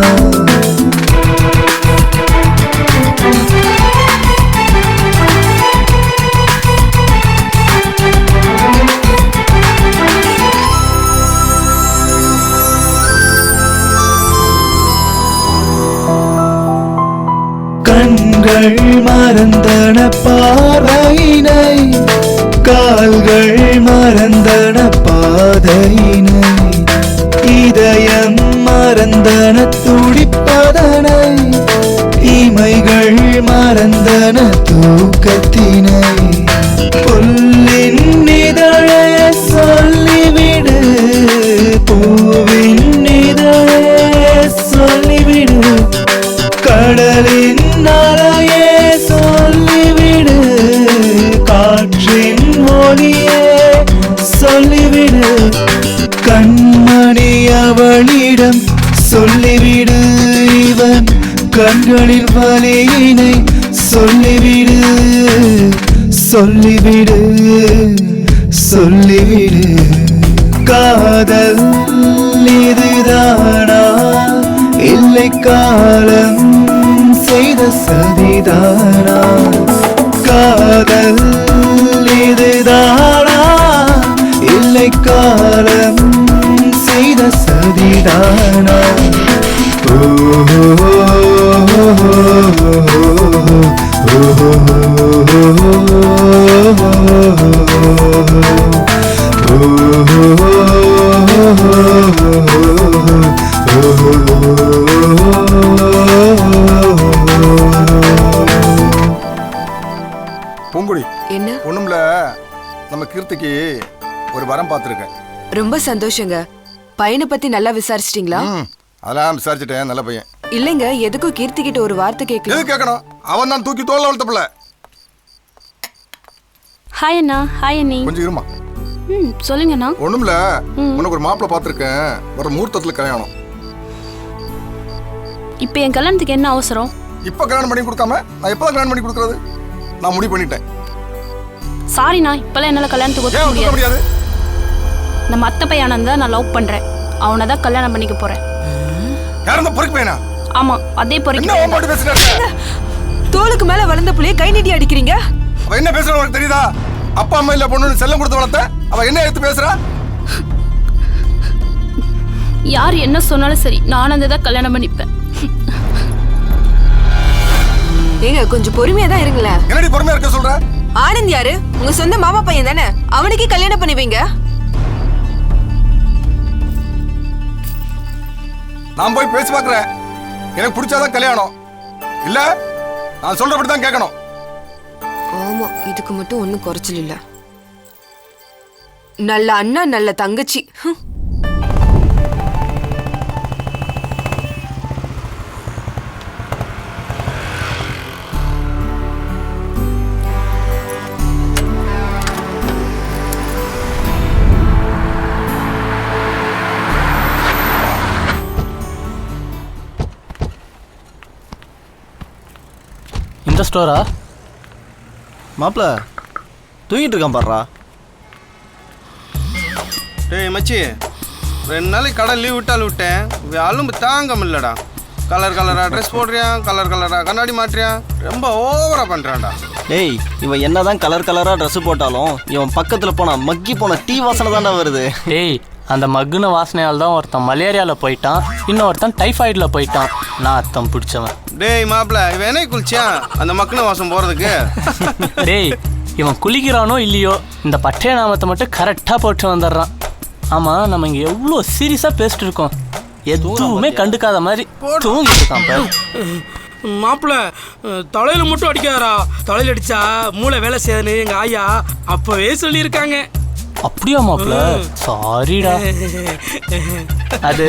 கண்கள் மறந்தன பார்வையினை, கால்கள் மறந்தன பாதையினை, இதயம் மறந்தன துடிப்பதனை, இமைகள் மறந்தன தூக்கத்தினை. புல்லின் இதழே சொல்லிவிடு, பூவின் இதழே சொல்லிவிடு, கடலின் அலையே சொல்லிவிடு, காற்றின் ஒலியே சொல்லிவிடு, கண்மணி அவளிடம் சொல்லிவிடு, இவன் கண்களின் வலியினை சொல்லிவிடு, சொல்லிவிடு, சொல்லிவிடு. காதல் இதுதானா இல்லை காலம் செய்த சதிதானா? காதல் இதுதானா இல்லை காலம் செய்த சதிதானா? பூங்குடி, என்ன? ஒண்ணும்ல, நம்ம கீர்த்திக்கு ஒரு வரம் பார்த்துருக்கேன். ரொம்ப சந்தோஷங்க. பையனை பத்தி நல்லா விசாரிச்சிட்டீங்களா? அதெல்லாம் விசாரிச்சுட்டேன், நல்ல பையன். இல்லைங்க, எதுக்கும் கீர்த்தி கிட்ட ஒரு வார்த்தை கேட்கல. எது கேட்கணும்? அவன் தான் தூக்கி தோல்ல வளர்த்த பிள்ளை. ஹாய் அண்ணா. ஹாய் அண்ணி. கொஞ்சம் இருமா. சொல்லுங்கண்ணா. ஒண்ணும்ல, உனக்கு ஒரு மாப்பிள்ளை பார்த்துருக்கேன். வர முகூர்த்தத்துல கல்யாணம். இப்போ என் கல்யாணத்துக்கு என்ன அவசரம்? இப்ப கல்யாணம் பண்ணி கொடுக்காம நான் எப்பதான் கல்யாணம் பண்ணி கொடுக்கறது? நான் முடிவு பண்ணிட்டேன். சாரிண்ணா, இப்பெல்லாம் என்னால கல்யாணத்துக்கு ஒத்துக்க முடியாது. நம்ம அத்தை பையனை தான் நான் லவ் பண்றேன். அவனை தான் கல்யாணம் பண்ணிக்க போறேன். யாரும் தான் பொறுக்கு பையனா? ஆமா அதே பொறுக்கி தோளுக்கு மேல வளர்ந்த புள்ளைய கை நீட்டி அடிக்கிறீங்க. அவ என்ன பேசுற உனக்கு தெரியுதா? அப்பா அம்மா இல்ல பொண்ணு செல்லம் கொடுத்து வளர்த்த அவ என்ன எடுத்து பேசுறா? யார் என்ன சொன்னாலும் சரி நான் அந்த தான் கல்யாணம் பண்ணிப்பேன். ஏங்க கொஞ்சம் பொறுமையா தான் இருங்களேன். என்னடி பொறுமையா இருக்க சொல்ற? ஆனந்த் யாரு? உங்க சொந்த மாமா பையன் தானே, அவனுக்கே கல்யாணம் பண்ணுவீங்க. நான் போய் பேசி பார்க்கறேன். எனக்கு பிடிச்சாதான் கல்யாணம், இல்ல நான் சொல்றபடி தான் கேட்கணும். ஆமா, இதுக்கு மட்டும் ஒன்னும் குறைச்சல் இல்ல. நல்ல அண்ணா நல்ல தங்கச்சி. இந்த ஸ்டோரா? மாப்பிள தூங்கிட்டு இருக்கான் பாடுறா. டேய் மச்சி, 2 நாளைக்கு கடை லீவ் விட்டாலும் விட்டேன், அலும்பு தாங்க முடியலடா. கலர் கலரா ட்ரெஸ் போடுறியான், கலர் கலரா கண்ணாடி மாட்டுறியான், ரொம்ப ஓவரா பண்றான்டா. டேய் இவன் என்னதான் கலர் கலரா ட்ரெஸ் போட்டாலும் இவன் பக்கத்துல போனா மக்கி போன டீ வாசனை தானே வருது. டேய் அந்த மக்குன வாசனையால் தான் ஒருத்தன் மலேரியால போயிட்டான், இன்னொருத்தன் டைஃபாய்டுல போயிட்டான். நான் அர்த்தம் பிடிச்சவன். டேய் மாப்பிள, இவன் என்ன குளிச்சியா அந்த மக்குன வாசம் போறதுக்கு? டேய் இவன் குளிக்கிறானோ இல்லையோ இந்த பட்டைய நாமத்தை மட்டும் கரெக்டா போட்டு வந்துடுறான். ஆமா, நம்ம இங்க எவ்வளோ சீரியஸா பேசிட்டு இருக்கோம், எதுவுமே கண்டுக்காத மாதிரி தூங்கிட்டு இருக்கான். மாப்பிள்ள தலையில மட்டும் அடிக்காதா, தலையில அடிச்சா மூளை வேலை செய்யுதுன்னு எங்க ஆயா அப்பவே சொல்லியிருக்காங்க. அப்படியா மாப்பிள்ள? சாரிடா. அது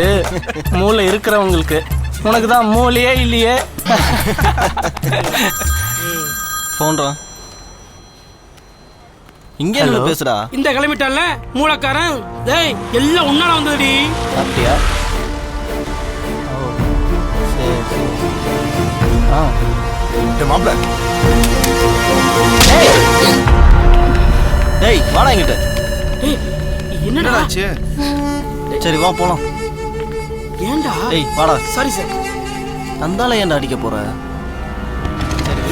மூளை இருக்கிறவங்களுக்கு, உனக்கு தான் மூளையே இல்லையே. போன்றா இங்க என்ன பேசுறா? இந்த கிளம்பிட்டான்ல மூளைக்காரன், டேய் எல்லாம் உன்னால வந்ததுடி. அப்படியா? மாப்பிள டேய் வாடா இங்கிட்ட. என்னடா ஆச்சு? சரி வா போலாம். ஏன்டா? டேய் வாடா. Sorry sir. அந்தால ஏன்டா அடிக்க போற?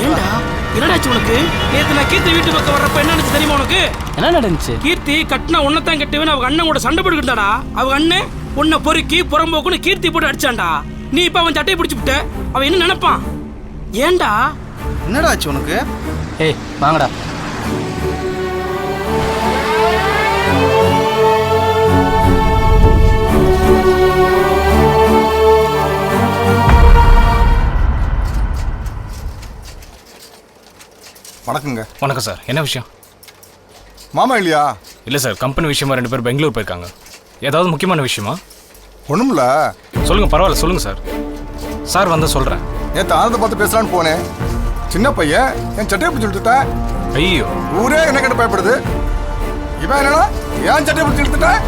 ஏன்டா என்னடாச்சு உனக்கு? நேத்து நான் கீர்த்தி வீட்டு பக்கம் வர்றப்ப என்ன நடந்துச்சு தெரியுமா உனக்கு? என்ன நடந்துச்சு? கீர்த்தி கட்டினா உன்னதான் கட்டுவேன் அவங்க அண்ணன் கூட சண்டை போட்டுக்கிட்டாடா. அவங்க அண்ணன் உன்னை பொறுக்கி புறம்போக்குன்னு கீர்த்தி போட்டு அடிச்சான்டா. நீ இப்ப அவன் சட்டையை பிடிச்சு விட்ட, அவன் என்ன நினைப்பான்? ஏன்டா? என்னடா ஆச்சு உனக்கு? ஏய் வாங்கடா. வணக்கங்க. வணக்கம் சார். என்ன விஷயம்? மாமா இல்லையா? இல்லை சார், கம்பெனி விஷயமா 2 பேர் பெங்களூர் போயிருக்காங்க. ஏதாவது முக்கியமான விஷயமா? ஒண்ணுமில்ல. சொல்லுங்க, பரவாயில்ல சொல்லுங்க சார். சார் வந்து சொல்றேன். நேற்று ஆனந்த பார்த்து பேசலான்னு போனேன். சின்ன பையன் என் சட்டையை பிடிச்சி இழுத்துட்டேன். ஐயோ, ஊரே என்ன கிட்ட பயப்படுது. இவன் என்னடா ஏன் சட்டையை பிடிச்சி இழுத்துட்டேன்?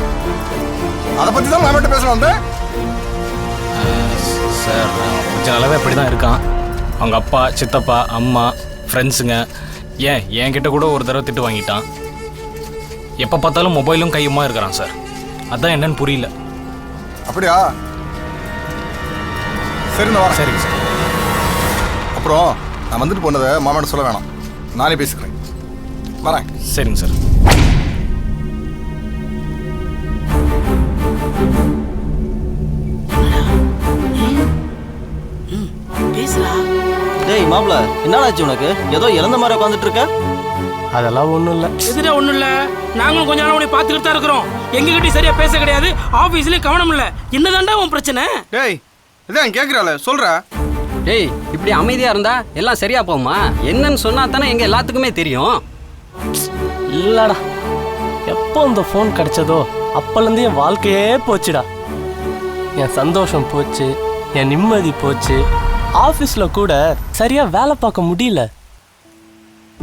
அதை பத்தி தான் மாமாட்ட பேசலாம் வந்தேன். சார் கொஞ்சம் நல்லாவே அப்படி தான் இருக்கான். அவங்க அப்பா, சித்தப்பா, அம்மா, ஃப்ரெண்ட்ஸுங்க, ஏன் என்கிட்ட கூட ஒரு தடவை திட்டு வாங்கிட்டான். எப்போ பார்த்தாலும் மொபைலும் கையுமா இருக்கிறான் சார். அதான் என்னன்னு புரியல. அப்படியா? சரி நான் வரேன். சரிங்க சார். அப்புறம் நான் வந்துட்டு போனதை மாமாட்ட சொல்ல வேணாம், நானே பேசிக்கிறேன். வரேன். சரிங்க சார். டேய் மாப்ள என்னடாச்சு உனக்கு? ஏதோ இறந்த மாதிரி உட்காந்துட்டு இருக்க. அதெல்லாம் ஒண்ணும் இல்ல. எதுடா ஒண்ணும் இல்ல? நாங்களும் கொஞ்ச நாள் உன்னை பார்த்துக்கிட்டு தான் இருக்கிறோம். எங்ககிட்ட சரியா பேச கிடையாது, ஆபீஸ்லயும் கவனம் இல்ல. என்னதான்டா உன் பிரச்சனை? டேய் இதான் கேக்குறாளே சொல்றா. டேய் இப்படி அமைதியா இருந்தா எல்லாம் சரியா போகுமா? என்னன்னு சொன்னா தானே எங்க எல்லாத்துக்குமே தெரியும். இல்லடா, எப்போ இந்த ஃபோன் கிடைச்சதோ அப்பலேருந்து என் வாழ்க்கையே போச்சுடா. என் சந்தோஷம் போச்சு, என் நிம்மதி போச்சு. ஆஃபீஸில் கூட சரியா வேலை பார்க்க முடியல.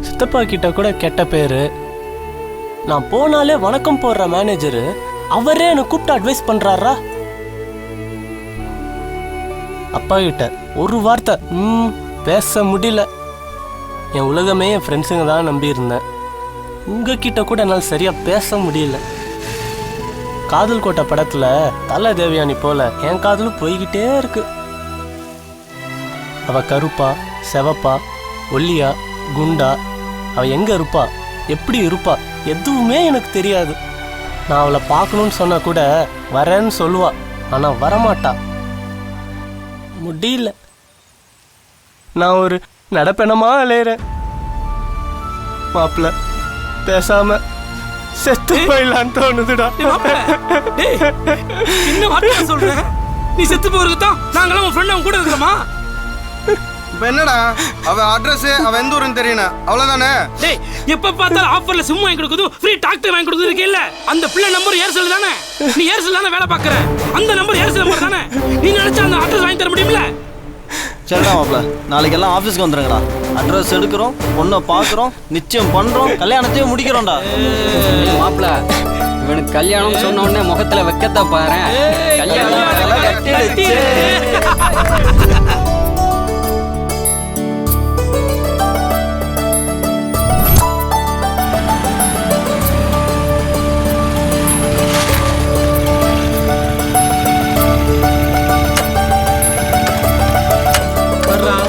சித்தப்பா கிட்ட கூட கெட்ட பேரு. நான் போனாலே வணக்கம் போடுற மேனேஜரு அவரே என்னை கூப்பிட்டு அட்வைஸ் பண்றாரா. அப்பா கிட்ட ஒரு வார்த்தை பேச முடியல. என் உலகமே என் ஃப்ரெண்ட்ஸுங்க தான் நம்பி இருந்தேன். உங்ககிட்ட கூட என்னால் சரியா பேச முடியல. காதல் கோட்டை படத்துல தலை தேவயானி போல என் காதலும் போய்கிட்டே இருக்கு. அவ கருப்பா செவப்பா ஒல்லியா குண்டா அவ எங்க இருப்பா எப்படி இருப்பா எதுவுமே எனக்கு தெரியாது. நான் அவளை பார்க்கணும்னு சொன்னா கூட வரேன்னு சொல்லுவா, ஆனா வரமாட்டா. முடியல, நான் ஒரு நடப்பெனமா அலையிறேன். மாப்பிள்ள பேசாம செத்து போயிடலான்னு தோணுதுடா. என்ன வார்த்தை சொல்ற? நீ செத்து போறதுக்கு தான் நாங்களாம் உன் ஃப்ரெண்ட் அவன் கூட இருக்கிறோமா? இப்போ என்னடா அவ அட்ரஸ் அவ எந்த ஊருன்னு தெரியணும் அவ்வளவுதானே. டேய் எப்ப பார்த்தாலும் ஆஃபர்ல சிம் வாங்கி கொடுக்குது, ஃப்ரீ டாக்டர் வாங்கி கொடுக்குது இருக்கே இல்ல. அந்த பிள்ளை நம்பர் ஏர்செல் தானே? நீ ஏர்செல் தானே வேலை பார்க்கற? அந்த நம்பர் ஏர்செல் நம்பர் தானே? நீ நினைச்சா அந்த அட்ரஸ் வாங்கி தர முடியும்ல? சரிடா மாப்பிள்ள, நாளைக்கு எல்லாம் ஆஃபீஸ்க்கு வந்துருங்கடா. அட்ரஸ் எடுக்கிறோம், பொண்ணை பார்க்குறோம், நிச்சயம் பண்ணுறோம், கல்யாணத்தையும் முடிக்கிறோம்டா. மாப்பிள்ள இவனுக்கு கல்யாணம் சொன்ன உடனே முகத்துல வெக்கத்தை பாரு. கல்யாணம் கட்டிடுச்சு.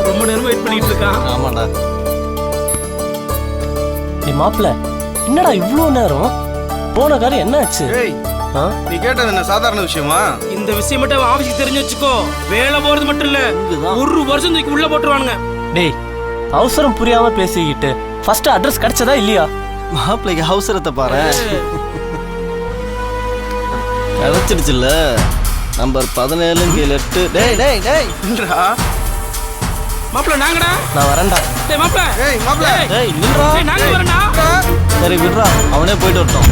ரொம்ப நேரம் வெயிட் பண்ணிட்டு இருக்கான். ஆமாடா. ஏய் மாப்பிள்ள, என்னடா இவ்வளோ நேரம்? போன காரியம் என்ன ஆச்சு? நீ கேட்டது என்ன சாதாரண விஷயமா? இந்த விஷயம் மட்டும் ஆபீஸ்க்கு தெரிஞ்சு வச்சுக்கோ. வேலை போறது மட்டும் இல்ல, ஒரு வருஷம் தூக்கி உள்ள போட்டுருவானுங்க. டேய் அவசரம் புரியாம பேசிக்கிட்டு ஃபர்ஸ்ட் அட்ரஸ் கிடைச்சதா இல்லையா? மாப்பிள்ளைக்கு அவசரத்தை பாரு. கிடைச்சிடுச்சுல்ல, நம்பர் 17 கீழ 8. டேய் டேய் டேய் மாப்பிள்ள நாங்கடா. நான் வரேன்டா. டேய் மாப்பிள்ள. ஏய் மாப்பிள்ள. டேய் நில்றா. டேய் நாங்க வரேன்டா. சரி விடுறா, அவனே போயிட்டு வரட்டும்.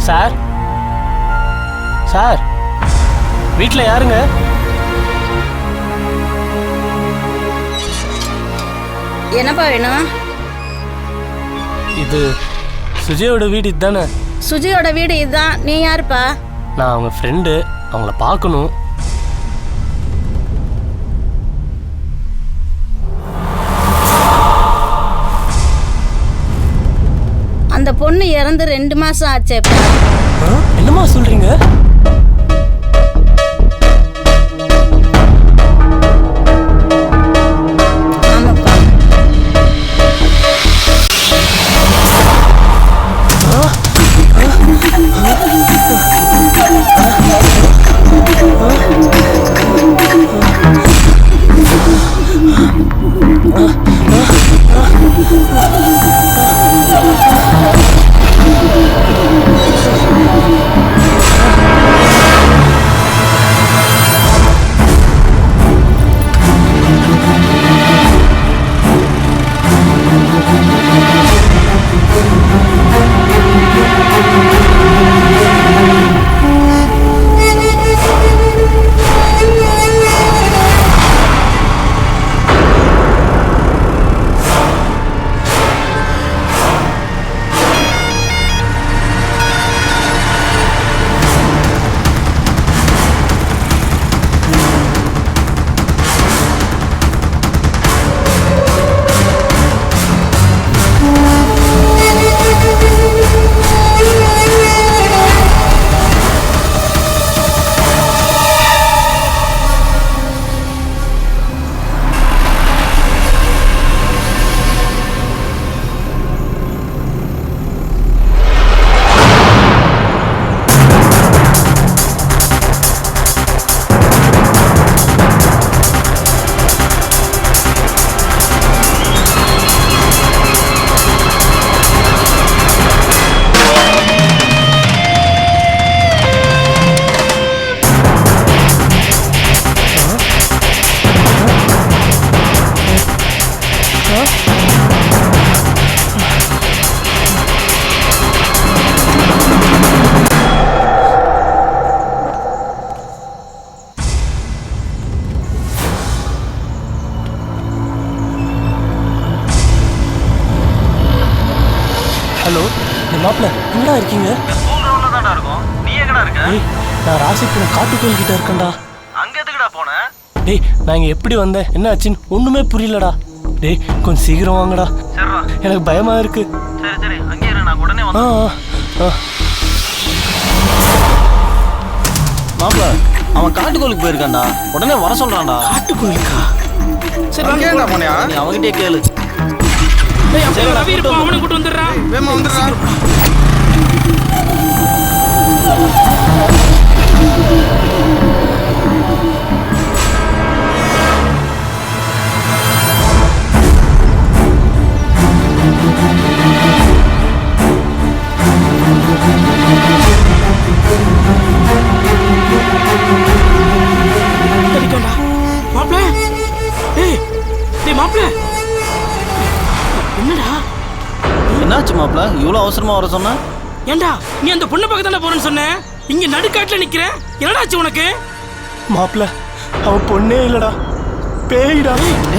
சார் சார் வீட்டில் யாருங்க? என்னப்பா வேணும்? இது சுஜியோட வீடு இதுதானே? சுஜியோட வீடு இதுதான். நீ யாருப்பா? நான் அவங்க ஃப்ரெண்டு, அவங்கள பார்க்கணும். அந்த பொண்ணு இறந்து 2 மாசம் ஆச்சேப்பா. என்னம்மா சொல்றீங்க? ஹலோ மாப்பிள்ள எங்கடா இருக்கீங்க? இருக்கும். நீ எங்கடா இருக்க? நான் ராசிபுரம் காட்டுக்கோயில் கிட்ட இருக்கேன்டா. அங்க எதுக்குடா போன? டேய் நான் இங்க எப்படி வந்தேன் என்ன ஆச்சுன்னு ஒண்ணுமே புரியலடா. டேய் கொஞ்சம் சீக்கிரம் வாங்கடா. சரிடா. எனக்கு பயமா இருக்கு. சரி அங்கே இரு, நான் உடனே வந்து. மாப்பிள்ள அவன் காட்டுக்கோயிலுக்கு போயிருக்கான்டா, உடனே வர சொல்றான்டா. காட்டுக்கோயிலுக்கா? சரி அங்கே என்ன போனியா? நீ அவங்கிட்டே கேளு. டேய் அப்படியே ரவி இருப்பான், அவனை கூட்டி வந்துடுறா. வேமா வந்துடுறா. மாப்பிள்ள டேய் டேய் மாப்பிள்ள என்னடா என்னாச்சு மாப்பிள்ள இவ்வளோ அவசரமா வர சொன்ன? ஏண்டா நீ அந்த பொண்ணு பக்கம் தானே போறேன்னு சொன்ன, இங்க நடுக்காட்டுல நிக்கிற, என்னடாச்சு உனக்கு? மாப்பிள்ள அவன் பொண்ணே இல்லடா, பேய்டா.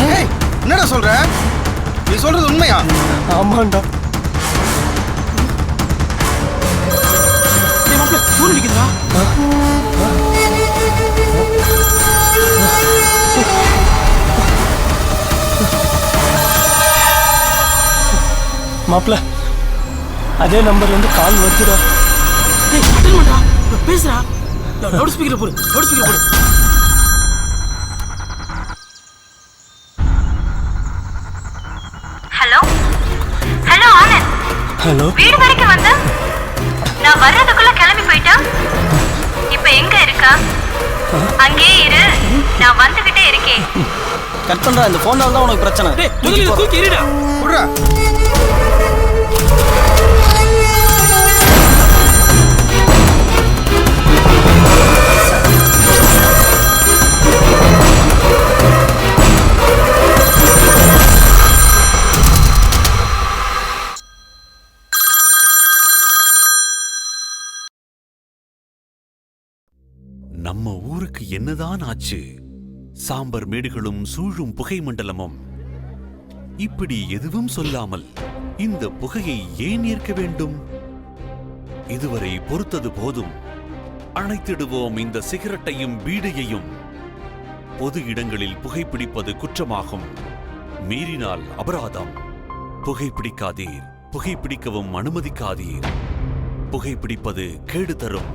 ஏய் என்னடா சொல்ற? நீ சொல்றது உண்மையா? ஆமாண்டா. டேய் மாப்பிள்ள ஃபோன் அடிக்குதுடா. மாப்பிள்ள அதே நம்பர்ல இருந்து கால் வருதுடா. டேய் அட்டெண்ட் பண்ணடா, பேசுடா. லவுட் ஸ்பீக்கர் போடு, லவுட் ஸ்பீக்கர் போடு. Hello hello Anand. ஹலோ வீடு வரைக்கும் வந்து நான் வர்றதுக்குள்ள கிளம்பி போயிட்டா. இப்போ எங்க இருக்கா? அங்கே இரு, நான் வந்துகிட்டே இருக்கேன். கட் பண்றா, இந்த போனால தான் உனக்கு பிரச்சனை. டேய் முதல்ல தூக்கி எறிடா. புடுடா. நம்ம ஊருக்கு என்னதான் ஆச்சு? சாம்பர் மேடுகளும் சூழும் புகை மண்டலமும். இப்படி எதுவும் சொல்லாமல் இந்த புகையை ஏன் ஏற்க வேண்டும்? இதுவரை பொறுத்தது போதும். அணைத்திடுவோம் இந்த சிகரெட்டையும் பீடியையும். பொது இடங்களில் புகைப்பிடிப்பது குற்றமாகும். மீறினால் அபராதம். புகைப்பிடிக்காதீர், புகைப்பிடிக்கவும் அனுமதிக்காதீர். புகைப்பிடிப்பது கேடு தரும்.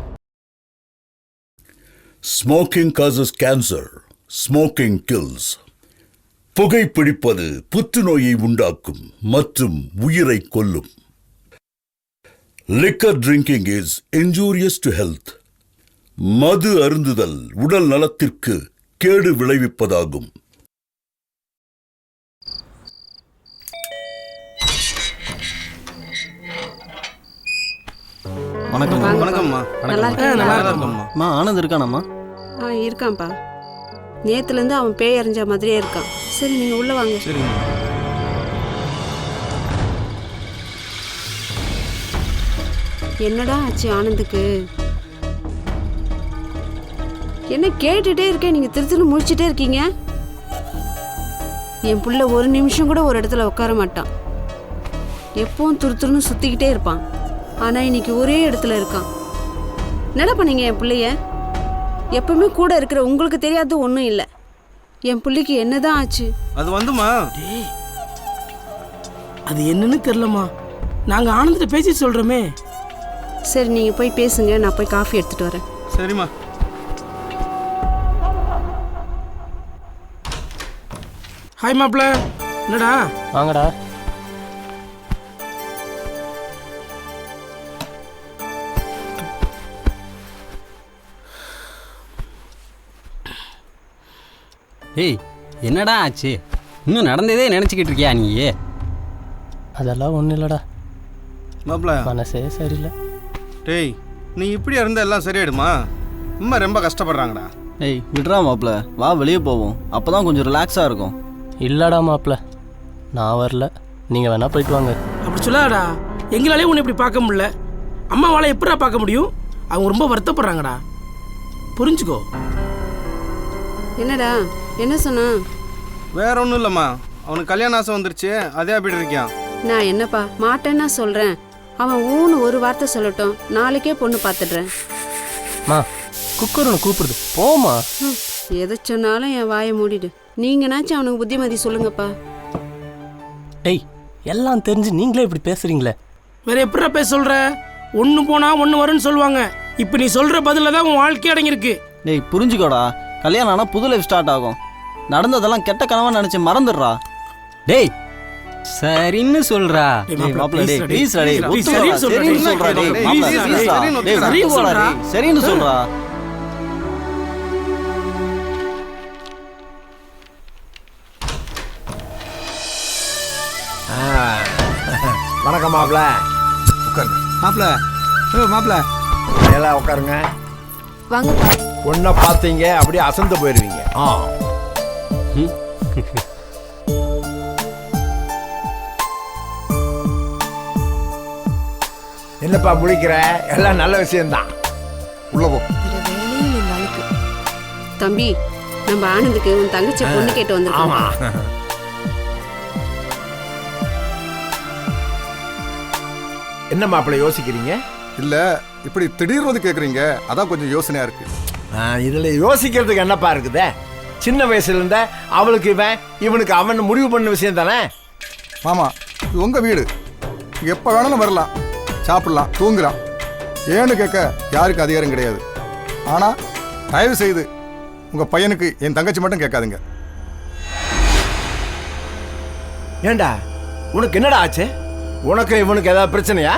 Smoking causes cancer. Smoking kills. புகைப்பிடிப்பது புற்றுநோயை உண்டாக்கும் மற்றும் உயிரை கொல்லும். Liquor drinking is injurious to health. மது அருந்துதல் உடல் நலத்திற்கு கேடு விளைவிப்பதாகும். வணக்கம். வணக்கம்மா. நல்லா இருக்கம்மா. அம்மா ஆனந்த் இருக்கானம்மா? இருக்கான்ப்பா. நேத்துலேருந்து அவன் பேய் அறிஞ்ச மாதிரியே இருக்கான். சரி நீங்க உள்ள வாங்க. சரி. என்னடா ஆச்சு ஆனந்துக்கு? என்ன கேட்டுட்டே இருக்கேன், நீங்க திருத்தின்னு முழிச்சிட்டே இருக்கீங்க. என் புள்ள ஒரு நிமிஷம் கூட ஒரு இடத்துல உட்கார மாட்டான். எப்பவும் துருத்துருன்னு சுத்திக்கிட்டே இருப்பான். ஆனா இன்னைக்கு ஒரே இடத்துல இருக்கான். என்னடா பண்ணீங்க என் பிள்ளைய? எப்பவுமே கூட இருக்கிற உங்களுக்கு தெரியாது ஒன்றும் இல்லை. என் பிள்ளைக்கு என்னதான் ஆச்சு? அது வந்துமா, அது என்னன்னு தெரியலம்மா. நாங்க ஆனந்திட்ட பேசி சொல்றோமே. சரி நீங்க போய் பேசுங்க, நான் போய் காஃபி எடுத்துட்டு வரேன். சரிம்மா. ஹாய் மாப்ள. என்னடா? வாங்கடா. ஏய் என்னடா ஆச்சு? இன்னும் நடந்ததே நினச்சிக்கிட்டு இருக்கியா நீ? அதெல்லாம் ஒன்றும் இல்லைடா. மாப்பிள்ள மனசே சரியில்லை. டேய் நீ இப்படி இருந்தால் எல்லாம் சரியாயிடுமா? அம்மா ரொம்ப கஷ்டப்படுறாங்கடா. ஏய் விட்றா மாப்பிள்ள, வா வெளியே போவோம், அப்பதான் கொஞ்சம் ரிலாக்ஸாக இருக்கும். இல்லடா மாப்பிள்ள, நான் வரல, நீங்கள் வேணா போயிட்டு வாங்க. அப்படி சொல்லாடா. எங்களாலே உன்னை இப்படி பார்க்க முடியல. அம்மாவால் எப்படா பார்க்க முடியும்? அவங்க ரொம்ப வருத்தப்படுறாங்கடா, புரிஞ்சுக்கோ. என்னடா என்ன சொன்னா? வேற ஒன்றும் இல்லைம்மா, அவனுக்கு கல்யாண ஆசை வந்துருச்சு, அதே அப்படி இருக்கான். நான் என்னப்பா மாட்டேன்னா சொல்கிறேன். அவன் ஊன்னு ஒரு வார்த்தை சொல்லட்டும், நாளைக்கே பொண்ணு பார்த்துடுறேன். மா குக்கர் ஒன்று கூப்பிடுது, போமா. எதை சொன்னாலும் என் வாயை மூடிடு. நீங்கனாச்சும் அவனுக்கு புத்திமதி சொல்லுங்கப்பா. டேய், எல்லாம் தெரிஞ்சு நீங்களே இப்படி பேசுறீங்களே. வேற எப்படா பேச சொல்ற? ஒன்று போனா ஒன்று வரும்னு சொல்லுவாங்க. இப்போ நீ சொல்ற பதில தான் உன் வாழ்க்கை அடங்கியிருக்கு. டேய் புரிஞ்சுக்கோடா, கல்யாணம் ஆனால் புது லைஃப் ஸ்டார்ட் ஆகும். நடந்ததெல்லாம் கெட்ட கனவா நினைச்சு மறந்துடுறா. டேய் சரின்னு சொல்றா. சரின்னு சொல்றா. வணக்கம் மாப்பிள. உட்காருங்க மாப்பிள. மாப்பிள எல்லாம் உட்காருங்க. வாங்க. ஒன்ன பார்த்தீங்க அப்படியே அசந்து போயிருவீங்க. என்னப்பா முடிக்கிற? எல்லாம் நல்ல விஷயம்தான். உள்ள போ. தம்பி, நம்ம ஆனந்துக்கு உன் தங்கச்சி பொண்ணு கேட்டு வந்திருக்கோம். என்ன மாப்பிள்ள யோசிக்கிறீங்க? இல்ல இப்படி திடீர்னு கேக்குறீங்க, அதான் கொஞ்சம் யோசனையா இருக்கு. இதுல யோசிக்கிறதுக்கு என்னப்பா இருக்குதே? சின்ன வயசுல இருந்த அவளுக்கு இவனுக்கு அவன் முடிவு பண்ண விஷயம் தானே. மாமா, இது உங்க வீடு, எப்ப வேணாலும் வரலாம், சாப்பிடலாம், தூங்கலாம். ஏன்னு கேட்க யாருக்கு அதிகாரம் கிடையாது. ஆனா தயவு செய்து உங்க பையனுக்கு என் தங்கச்சி மட்டும் கேட்காதுங்க. ஏண்டா உனக்கு என்னடா ஆச்சு? உனக்கு இவனுக்கு ஏதாவது பிரச்சனையா?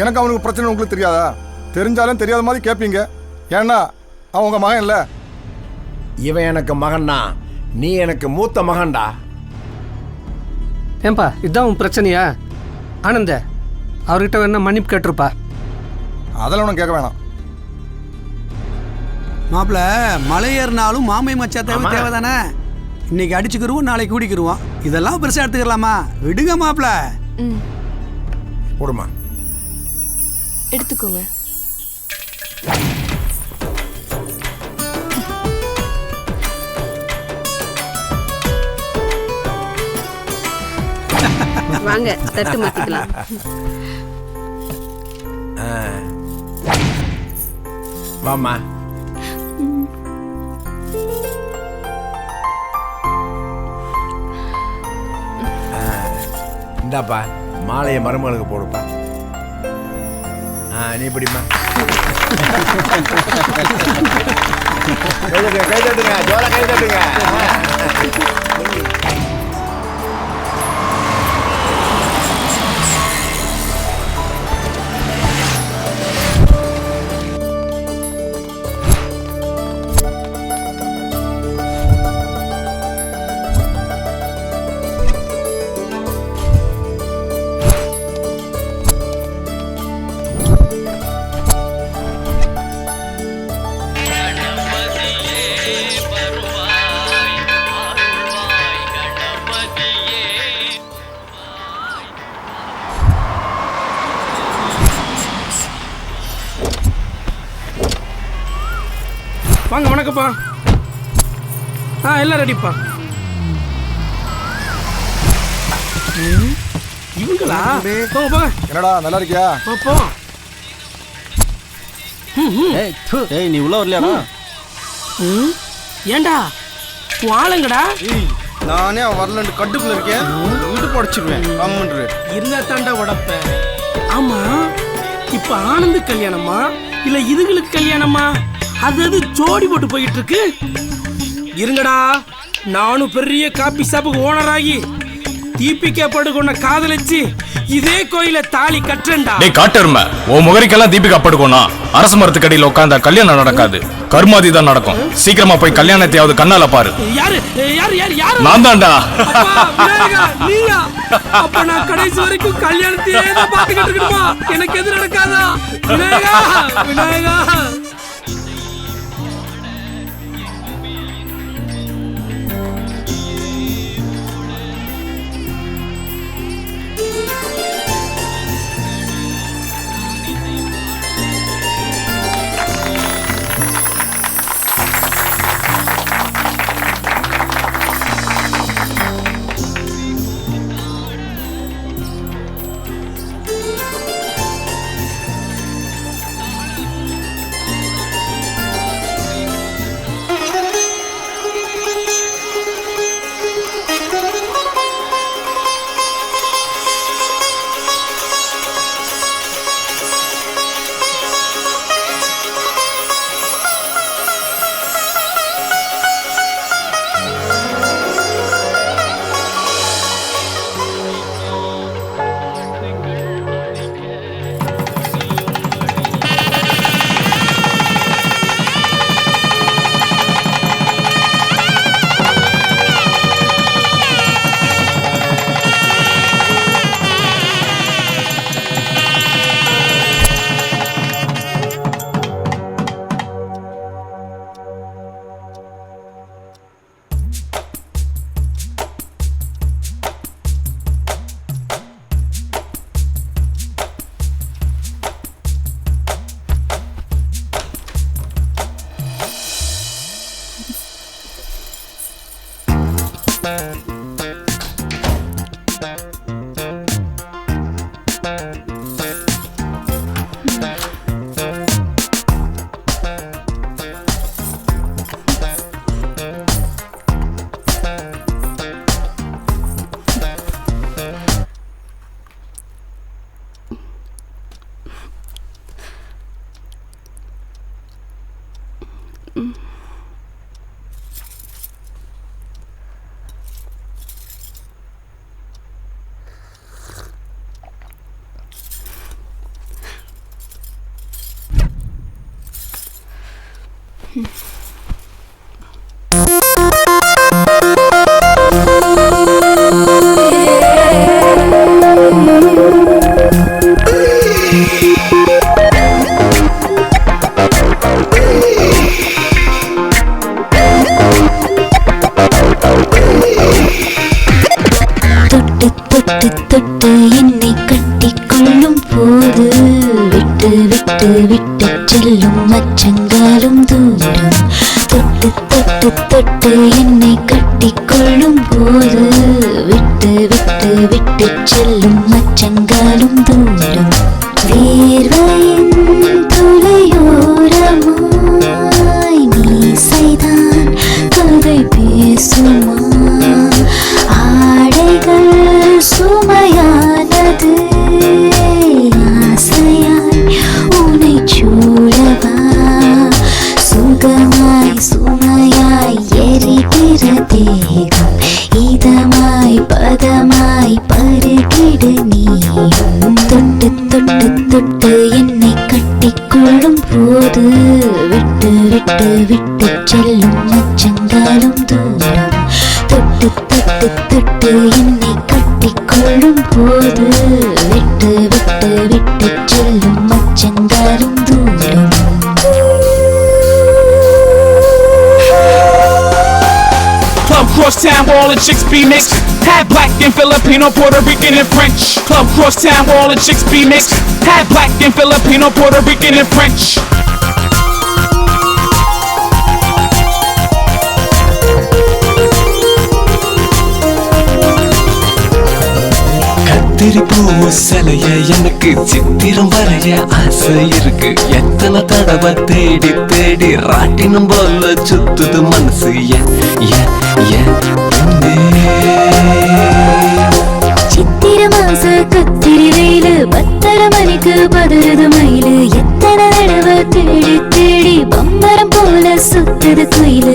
எனக்கு அவனுக்கு பிரச்சனை உங்களுக்கு தெரியாதா? தெரிஞ்சாலும் தெரியாத மாதிரி கேட்பீங்க. ஏன்னா அவன் உங்க மகன் இல்ல. இவன் எனக்கு மகன்னா, நீ எனக்கு மூத்த மகன்டா. ஏன்பா இதுதான் உன் பிரச்சனையா? ஆனந்த, அவர்கிட்ட வேணா மன்னிப்பு கேட்டிருப்பா. அதெல்லாம் ஒன்றும் கேட்க வேணாம். மாப்பிள, மலை ஏறினாலும் மாமை மச்சா தேவை தானே. இன்னைக்கு அடிச்சுக்கிருவோம், நாளைக்கு குடிக்கிருவோம். இதெல்லாம் பெருசா எடுத்துக்கலாமா? விடுங்க மாப்பிள. போடுமா, எடுத்துக்கோங்க. வாங்க தட்டு மாத்திக்கலாம். வாமா. இந்தாப்பா மாலையை மருமகளுக்கு போடுப்பா. நீ பிடிமா. கை தட்டுங்க, ஜோர கை தட்டுங்க. வாங்க. வணக்கம்ப்பா. எல்லாம் ரெடிப்பா. இவங்களா? போங்க. என்னடா நல்லா இருக்கியா? போ. நீ உள்ள வரலையாடா? ஏண்டா வாழங்கடா. நானே வரலன்னு கட்டுக்குள்ள இருக்கேன். வீட்டு படைச்சிருவேன். கம்முன்று இருந்தா தாண்டா உடப்ப. ஆமா, இப்ப ஆனந்து கல்யாணமா இல்ல இதுகளுக்கு கல்யாணமா? அது ஜோடி போட்டு போயிட்டு இருக்கு. இருங்கடா, நானும் பெரிய காபி ஷாப்புக்கு ஓனர் ஆகி தீபிகா படுகொன்ன காதலிச்சு இதே கோயில தாலி கட்டுறேன்டா. டேய் காட்டெருமை, உன் முகரிக்கெல்லாம் தீபிகா படுகொன்னா அரச மரத்துக்கடியில் உட்கார்ந்தா கல்யாணம் நடக்காது, கர்மாதி தான் நடக்கும். சீக்கிரமா போய் கல்யாணத்தையாவது கண்ணால பாரு. யாரு யாரு யாரு யாரு? நான் தான்டா. நீயா? அப்ப நான் கடைசி வரைக்கும் கல்யாணத்தையே தான் பாத்துக்கிட்டு இருக்கணுமா? எனக்கு எது நடக்காதா? விநாயகா, விநாயகா. தொட்டு என்னை கட்டிக்கொள்ளும் போது விட்டு விட்டு விட்டு செல்லும் மச்சங்காலும் தூரம். தொட்டு தொட்டு தொட்டு என்னை கட்டிக்கொள்ளும் போது விட்டு விட்டு விட்டு செல்லும் மச்சங்காலும் தூரம். வேர்வையின் துளையோரமாய் மீசைதான் கதை பேசுமா? ஆடைகள் சுமையானது ஆசையாய் உன்னை சூழவா? சுகமாய் சுமையாய் எரிகிற தேகம் இதமாய் பதமாய் பருகிடு நீயும். தொட்டு தொட்டு தொட்டு என்னை கட்டிக்கொள்ளும் போது விட்டு விட்டு விட்டு செல்லும் மச்சங்காலும் தூரம். தொட்டு தொட்டு தொட்டு என்னை கட்டிக்கொள்ளும் போது விட்டு விட்டு விட்டு செல்லும் மச்சங்காலும் தூரம். Club cross town, all the chicks be mixed. Half black and Filipino, Puerto Rican and French. Club cross town, all the chicks be mixed. Half black and Filipino, Puerto Rican and French. கத்திரி பூ சிலைய எனக்கு சித்திரம் வரைய ஆசை இருக்கு. எத்தனை தடவை தேடி தேடி ராட்டினம் போல சுத்துது மனசு. சித்திர மாச கத்திரி வெயிலு 10:30 மணிக்கு பதறது மயிலு. எத்தனை தடவை தேடி தேடி பம்பரம் போல சுத்துது குயிலு.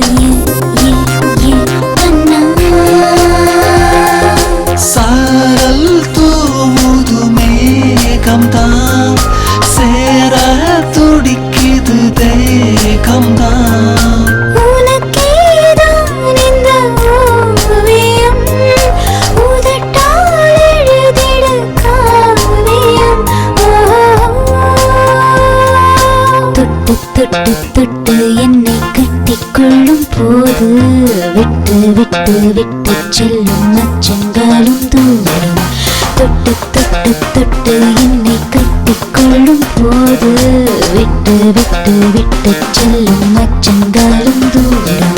சாரல் தூவுது மேகம்தான் சேர துடிக்குது தேகம்தான். உனக்கேதான் இந்த ஓவியம் உதட்டால் எழுதிட காவியம். தொட்டு தொட்டு தொட்டு என்னை கட்டிக்கொள்ளும் போது விட்டு விட்டு விட்டு செல்லும் மச்சங்காலும் தூரம். தொட்டு தொட்டு தொட்டு என்னை கட்டிக்கொள்ளும் போது விட்டு விட்டு விட்டு செல்லும் மச்சங்காலும் தூரம்.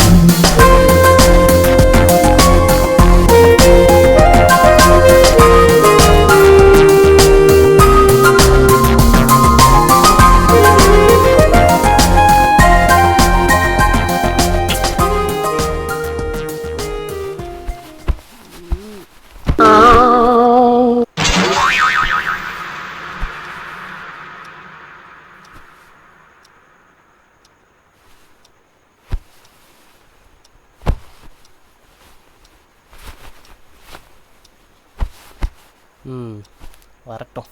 வரட்டும்.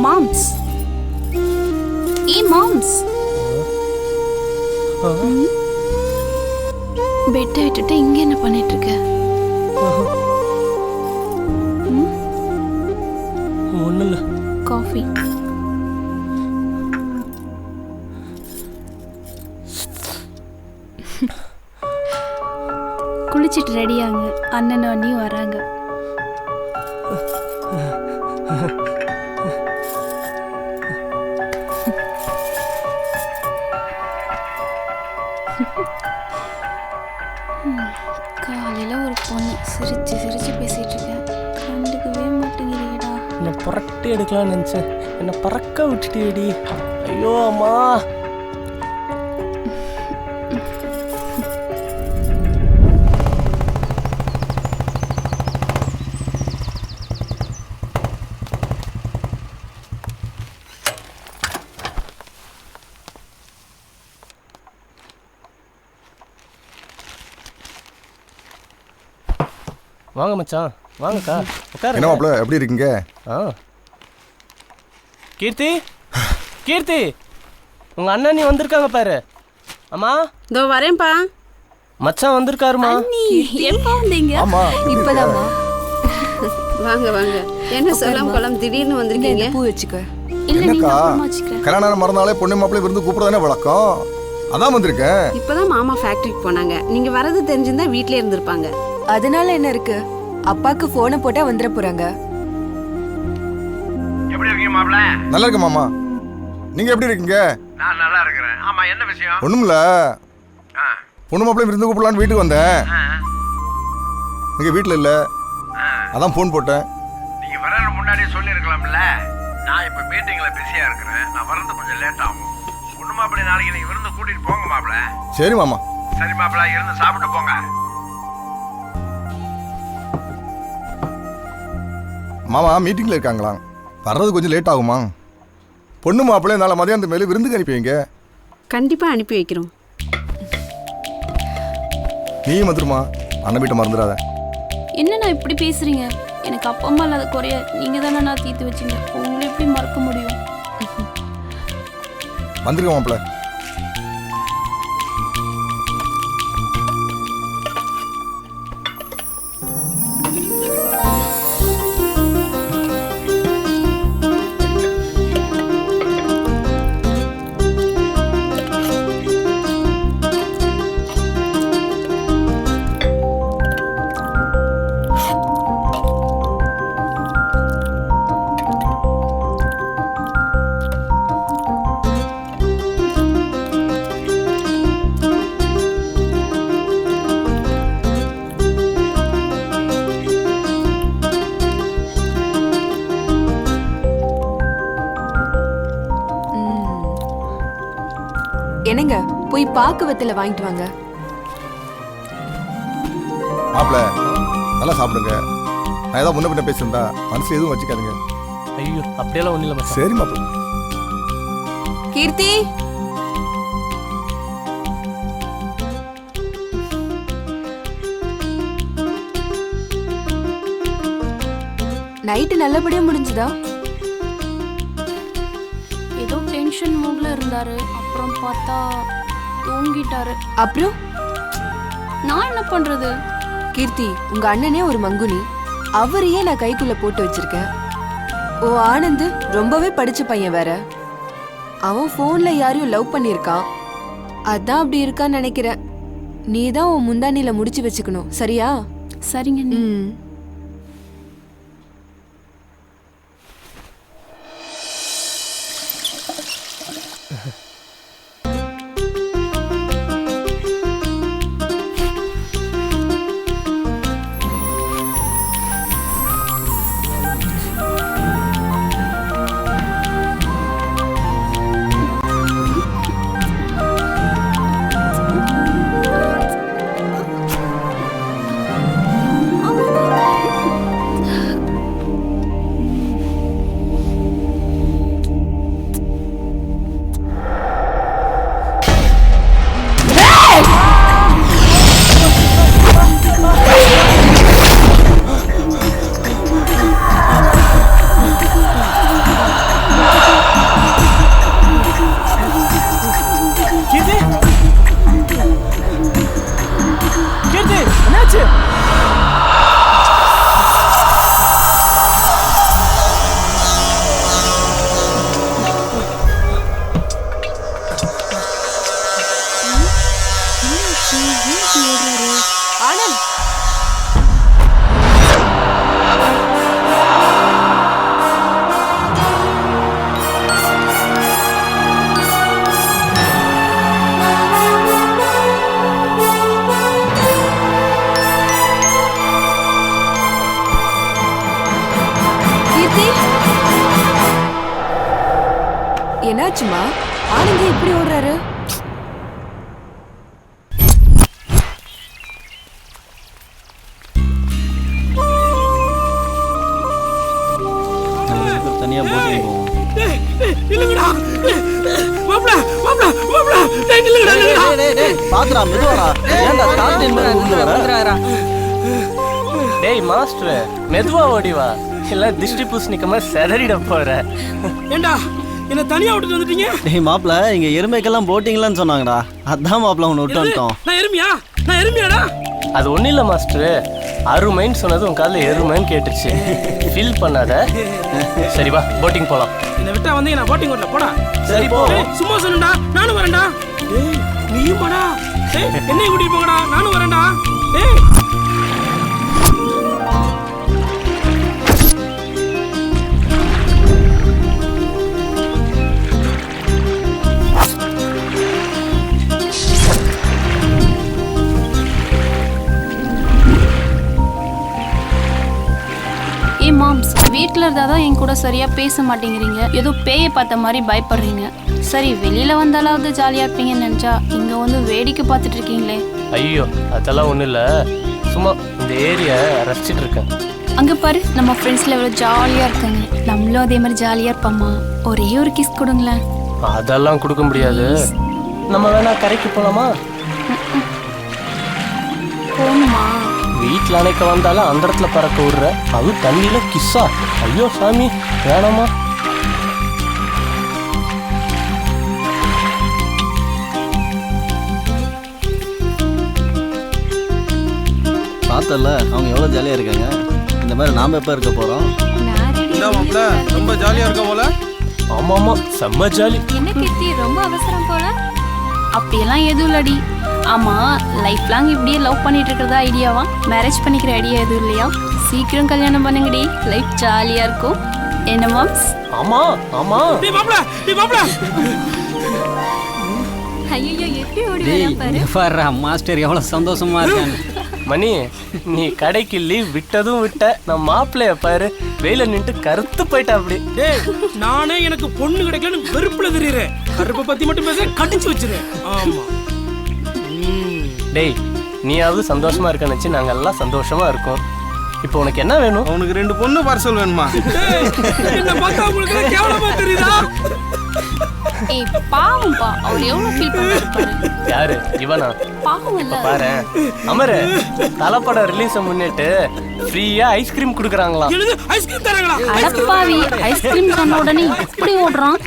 மாம்ஸ் மாம்ஸ் பெட்டை விட்டுட்டு இங்க என்ன பண்ணிட்டு இருக்க? ஒண்ணும் இல்ல. காஃபி. குளிச்சிட்டு ரெடியாங்க, அண்ணனும் அண்ணியும் வராங்க. காலையில ஒரு பொண்ணு சிரிச்சு சிரிச்சு பேசிட்டு இருக்கேன், கண்டுக்கவே மாட்டேங்கிறீடா. என்ன புரட்டி எடுக்கலாம்னு நினைச்சேன், என்ன பறக்க விட்டுட்டேடி. ஐயோ அம்மா. வாங்க மச்சான், வாங்கக்கா உட்காருங்க. என்ன மாப்ள, எப்படி இருக்கீங்க? கீர்த்தி, கீர்த்தி, உங்க அண்ணன் நீ வந்திருக்காங்க பாரு. அம்மா இதோ வரேன்ப்பா. மச்சான் வந்திருக்காருமா. எப்போ வந்தீங்க? ஆமா இப்பதாம்மா. வாங்க வாங்க. என்ன சொல்லாம் கொலம் திடீர்னு வந்திருக்கீங்க? பூ வச்சுக்க. என்னக்கா, கல்யாணம் மறந்தாலே பொண்ணு மாப்பிள்ளை விருந்து கூப்பிடுறதானே வழக்கம், அதான் வந்திருக்கேன். இப்பதான் மாமா ஃபேக்டரிக்கு போனாங்க, நீங்க வரது தெரிஞ்சிருந்தா வீட்லயே இருந்திருப்பாங்க. அதனால என்ன இருக்கு, அப்பாக்கு போனை போட்டா வந்துட போறாங்க. எப்படி இருக்கீங்க மாப்ள? நல்லா இருக்கு மாமா, நீங்க எப்படி இருக்கீங்க? நான் நல்லா இருக்கிறேன். ஆமா, என்ன விஷயம்? ஒண்ணுமில்ல, பொண்ணு மாப்பிள்ளை விருந்து கூப்பிடலான்னு வீட்டுக்கு வந்தேன். நீங்க வீட்டுல இல்ல, அதான் போன் போட்டேன். நீங்க வர முன்னாடியே சொல்லி இருக்கலாம்ல. நான் இப்ப மீட்டிங்ல பிஸியா இருக்கிறேன், நான் வரது கொஞ்சம் லேட் ஆகும். பொண்ணு மாப்பிள்ளை நாளைக்கு நீங்க விருந்து கூட்டிட்டு போங்க மாப்ள. சரி மாமா. சரி மாப்ள, இருந்து சாப்பிட்டு போங்க. மாமா மீட்டிங்கில் இருக்காங்களா? வர்றது கொஞ்சம் லேட் ஆகுமா? பொண்ணு மாப்பிள்ளை நாளை மதியானத்து மேலே விருந்துக்கு அனுப்பி வைங்க. கண்டிப்பாக அனுப்பி வைக்கிறோம். நீயும் வந்துருமா, அண்ணன் வீட்டை மறந்துடாத. என்ன நான் இப்படி பேசுறீங்க? எனக்கு அப்பா அம்மா இல்லாத குறைய நீங்க தானே நான் தீர்த்து வச்சீங்க. உங்களை எப்படி மறக்க முடியும்? வந்துருக்க மாப்பிள்ள. என்னங்க போய் பாக்கு வெத்தலை வாங்கிட்டு வாங்க. மாப்பிள்ள நல்லா சாப்பிடுங்க. நான் ஏதாவது முன்ன பின்ன பேசியிருந்தா மனசு எதுவும் வச்சுக்காதுங்க. ஐயோ அப்படியெல்லாம் ஒன்றும் இல்லை. சரி மாப்பிள்ள. கீர்த்தி, நைட்டு நல்லபடியா முடிஞ்சுதா? ஏதோ டென்ஷன் மூட்ல இருந்தாரு, அப்புறம் பார்த்தா தூங்கிட்டாரு. அப்புறம் நான் என்ன பண்றது? கீர்த்தி, உங்க அண்ணனே ஒரு மங்குனி, அவரையே நான் கைக்குள்ள போட்டு வச்சிருக்கேன். ஓ ஆனந்த் ரொம்பவே படிச்ச பையன் வேற. அவன் போன்ல யாரையும் லவ் பண்ணிருக்கான். அதான் அப்படி இருக்கான்னு நினைக்கிறேன். நீ தான் உன் முந்தானில முடிச்சு வச்சுக்கணும், சரியா? சரிங்க. என்னாச்சுமா? ஆனந்த் இப்படி ஓடுறாரு? தனியா போட்டு இல்லங்கடா மாப்ள மாப்ள மாப்ள டேய் இல்லங்கடா இல்லங்கடா டேய் டேய் பாத்துடா மெதுவாடா. ஏன்டா டாக்டர் மேல உள்ள வர? டேய் மாஸ்டர் மெதுவா ஓடி வா, இல்ல திஷ்டி பூசணிக்க மாதிரி செதறிட போற. ஏண்டா என்ன தனியா விட்டுட்டு வந்துட்டீங்க? டேய் மாப்ள, இங்க எருமைக்கெல்லாம் போட்டிங்களான்னு சொன்னாங்கடா. அதான் மாப்ள உன்னை விட்டு வந்துட்டோம். நான் எருமையா? நான் எருமையாடா? அது ஒன்றும் இல்லை மாஸ்டர், அருமைன்னு சொன்னது உன் காலில் எருமைன்னு கேட்டுச்சு. ஃபீல் பண்ணாத. சரி வா போட்டிங் போகலாம். என்னை விட்டா வந்து நான் போட்டிங் ஓட்டல போடா. சரி போ. சும்மா சொல்லுடா, நானும் வரேன்டா. டேய் நீயும் போடா. டேய் என்னைய கூட்டிட்டு போங்கடா, நானும் வரேன்டா. டேய் வீட்டில் இருந்தால் தான் என் கூட சரியாக பேச மாட்டேங்கிறீங்க. ஏதோ பேயை பார்த்த மாதிரி பயப்படுறீங்க. சரி வெளியில் வந்தாலாவது ஜாலியாக இருப்பீங்கன்னு நினச்சா இங்கே வந்து வேடிக்கை பார்த்துட்டு இருக்கீங்களே. ஐயோ அதெல்லாம் ஒன்றும் இல்லை, சும்மா இந்த ஏரியா ரசிச்சுட்டு இருக்கேன். அங்க பாரு நம்ம ஃப்ரெண்ட்ஸ்ல எவ்வளவு ஜாலியா இருக்காங்க. நம்மளும் அதே மாதிரி ஜாலியா இருப்போம்மா. ஒரே ஒரு கிஸ் கொடுங்களேன். அதெல்லாம் கொடுக்க முடியாது. நம்ம வேணா கரைக்கு போலாமா? போணுமா? வீட்டில் அணைக்க வந்தாலும் அந்த இடத்துல பறக்க விடுற, அது தண்ணியில கிஸ்ஸா? ஐயோ சாமி, வேணாமா? பார்த்தல அவங்க எவ்வளோ ஜாலியாக இருக்காங்க. இந்த மாதிரி நாம் எப்போ இருக்க போகிறோம்? ரொம்ப ஜாலியாக இருக்க போல. ஆமாம் ஆமாம், செம்ம ஜாலி. என்ன கீர்த்தி, ரொம்ப அவசரம் போல? அப்படியெல்லாம் எதுவும் இல்லடி. ஆமா, லைஃப் லாங் இப்படியே லவ் பண்ணிட்டு இருக்கிறதா ஐடியாவா? மேரேஜ் பண்ணிக்கிற ஐடியா எதுவும் இல்லையா? சீக்கிரம் கல்யாணம் பண்ணுங்கடி, லைஃப் ஜாலியா இருக்கும். என்ன மாம்ஸ்? ஆமா ஆமா. டேய் மாப்ள, டேய் மாப்ள. ஐயோ, எப்படி ஓடி வர பாரு. மாஸ்டர் எவ்வளவு சந்தோஷமா இருக்காங்க. மணி, நீ கடைக்கு லீவ் விட்டதும் விட்ட, நான் மாப்பிள்ளைய பாரு வெயில நின்று கருத்து போயிட்டா. அப்படி டேய், நானே எனக்கு பொண்ணு கிடைக்கலன்னு வெறுப்புல தெரியுறேன். கருப்பை பத்தி மட்டும் பேச கடிச்சு வச்சிருக்கேன். ஆமா. டேய், நீயாவது சந்தோஷமா இருக்க நினைச்சு நாங்க எல்லாம் சந்தோஷமா இருக்கோம். இப்போ உனக்கு என்ன வேணும்? உனக்கு 2 பொண்ணு பார்சல் வேணுமா? என்ன பார்த்தா உங்களுக்கு கேவலமா தெரியுதா? ஏய் பாவம்பா, அவர் எவ்வளவு ஃபீல் பண்றாரு. யாரு இவனா? பாவம் இல்ல. பாரு அமரு, தலப்படம் ரிலீஸ முன்னிட்டு ஃப்ரீயா ஐஸ்கிரீம் குடுக்குறாங்களாம். என்னது ஐஸ்கிரீம் தராங்களா? அடப்பாவி, ஐஸ்கிரீம் சொன்ன உடனே இப்படி ஓடுறான்.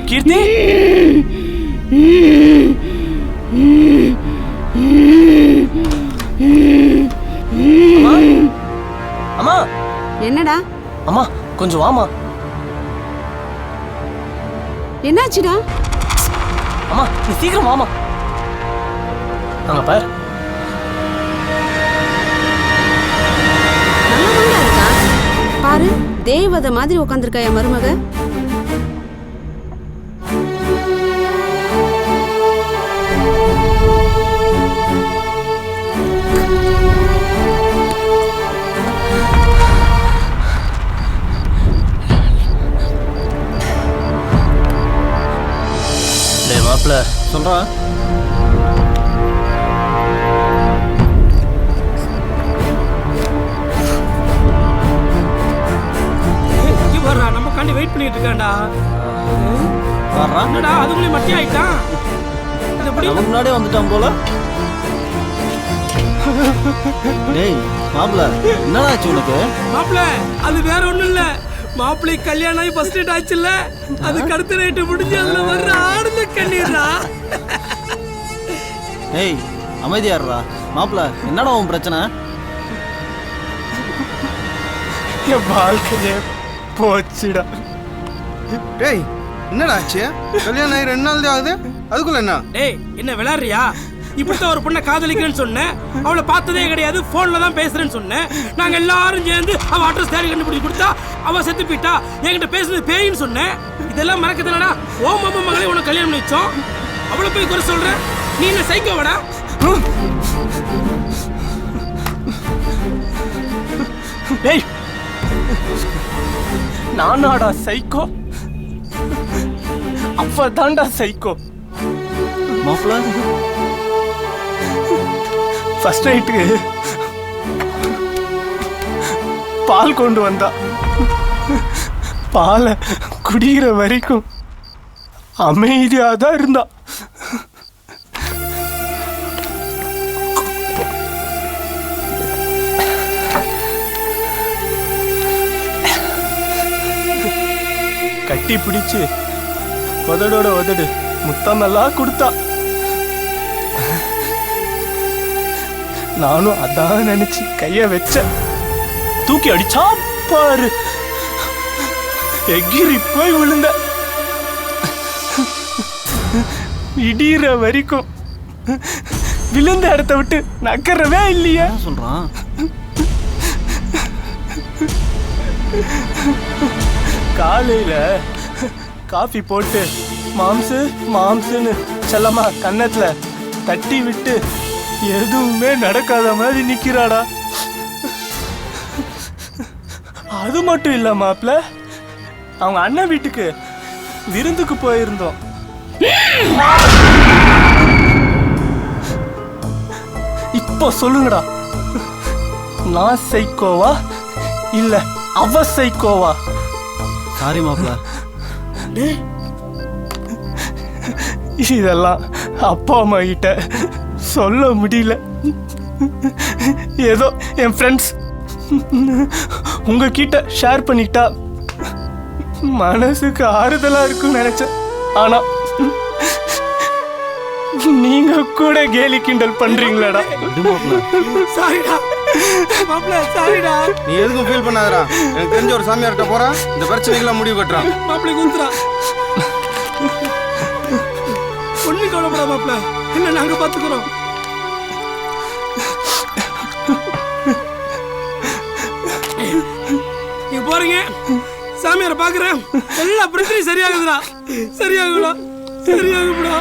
கீர்த்தி, அம்மா. என்னடா? அம்மா கொஞ்சம் வாமா. என்னாச்சுடா? அம்மா நீ சீக்கிரம் வாமா. அங்க பாரு. நல்லதாண்டா இருக்கா பாரு, தேவதை மாதிரி உட்காந்துருக்கா என் மருமக. டேய் மாப்ள, சொல்றா. நம்ம காண்டி வெயிட் பண்ணிட்டு இருக்கான்டா. வர்றா. என்னடா அதுக்குள்ளே மட்டி ஆயிட்டான்? நமக்கு முன்னாடியே வந்துட்டான் போல. டேய் மாப்ள, என்னடா ஆச்சு உனக்கு? மாப்ள, அது வேற ஒண்ணும் இல்ல. மாப்பிள்ளை கல்யாணம் ஆகி ஃபர்ஸ்ட் நைட் ஆச்சுல்ல, அதுக்கு அடுத்த நைட்டு முடிஞ்சு அதுல வர்ற ஆனந்த கண்ணீர்டா. ஏய் அமைதியாடுறா. மாப்ள, என்னடா உன் பிரச்சனை? என் வாழ்க்கையே போச்சுடா. டேய் என்னடா ஆச்சு? கல்யாணம் ஆகி 2 நாள் தான் ஆகுது, அதுக்குள்ள என்ன? டேய் என்ன விளையாடுறியா? இப்படித்தான் ஒரு பொண்ணை காதலிக்கிறேன்னு சொன்னேன். அவளை பார்த்ததே கிடையாது, போன்ல தான் பேசுறேன்னு சொன்னேன். நாங்க எல்லாரும் சேர்ந்து அவ அட்ரஸ் தேடி கண்டுபிடிச்சு கொடுத்தா அவ செத்து போயிட்டா. என்கிட்ட பேசுனது பேயின்னு சொன்னேன். இதெல்லாம் மறக்க தெரியலடா. ஓ மாமா மகளே உனக்கு கல்யாணம் பண்ணி வச்சோம். அவளை போய் குறை சொல்ற? நீ என்ன சைக்கோவாடா? டேய் நானாடா சைக்கோ? அப்ப தாண்டா சைக்கோ. மாப்ள, ஃபர்ஸ்ட் நைட்டுக்கு பால் கொண்டு வந்தா. பாலை குடிக்கிற வரைக்கும் அமைதியா தான் இருந்தா. கட்டி பிடிச்சு உதடோட உதடு முத்தமெல்லாம் கொடுத்தா. நானும் அதான் நினைச்சு கைய வச்ச தூக்கி அடிச்சா பாரு, எகிரி போய் விழுந்த. இடிற வரைக்கும் விழுந்த இடத்த விட்டு நக்கறவே இல்லையா சொல்றான். காலையில காஃபி போட்டு மாம்சுன்னு செல்லமா கன்னத்துல தட்டி விட்டு எதுவுமே நடக்காத மாதிரி நிக்கிறாடா. அது மட்டும் இல்ல மாப்ள, அவங்க அண்ணன் வீட்டுக்கு விருந்துக்கு போயிருந்தோம். இப்போ சொல்லுங்கடா, நான் சைக்கோவா இல்ல அவ சைக்கோவா? சாரி மாப்ள. இதெல்லாம் அப்பா அம்மா கிட்ட சொல்ல முடியல. ஏதோ என் ஃப்ரெண்ட்ஸ் உங்ககிட்ட ஷேர் பண்ணிக்கிட்டா மனசுக்கு ஆறுதலா இருக்குன்னு நினைச்சேன். ஆனா நீங்க கூட கேலி கிண்டல் பண்றீங்களாடா. சாரிடா மாப்ள, சாரிடா. நீ எதுக்கும் ஃபீல் பண்ணாதடா. எனக்கு தெரிஞ்ச ஒரு சாமியார்கிட்ட போறான், இந்த பிரச்சனைக்கெல்லாம் முடிவு கட்டுறான். மாப்பிளை குந்துறா. ஒண்ணு கவலைப்படா மாப்ள, இல்ல நாங்க பாத்துக்கிறோம். நீங்க போறீங்க, சாமியாரை பாக்குறேன், எல்லா பிரச்சனையும் சரியாகுதுடா. சரியாகுடா, சரியாகுடா.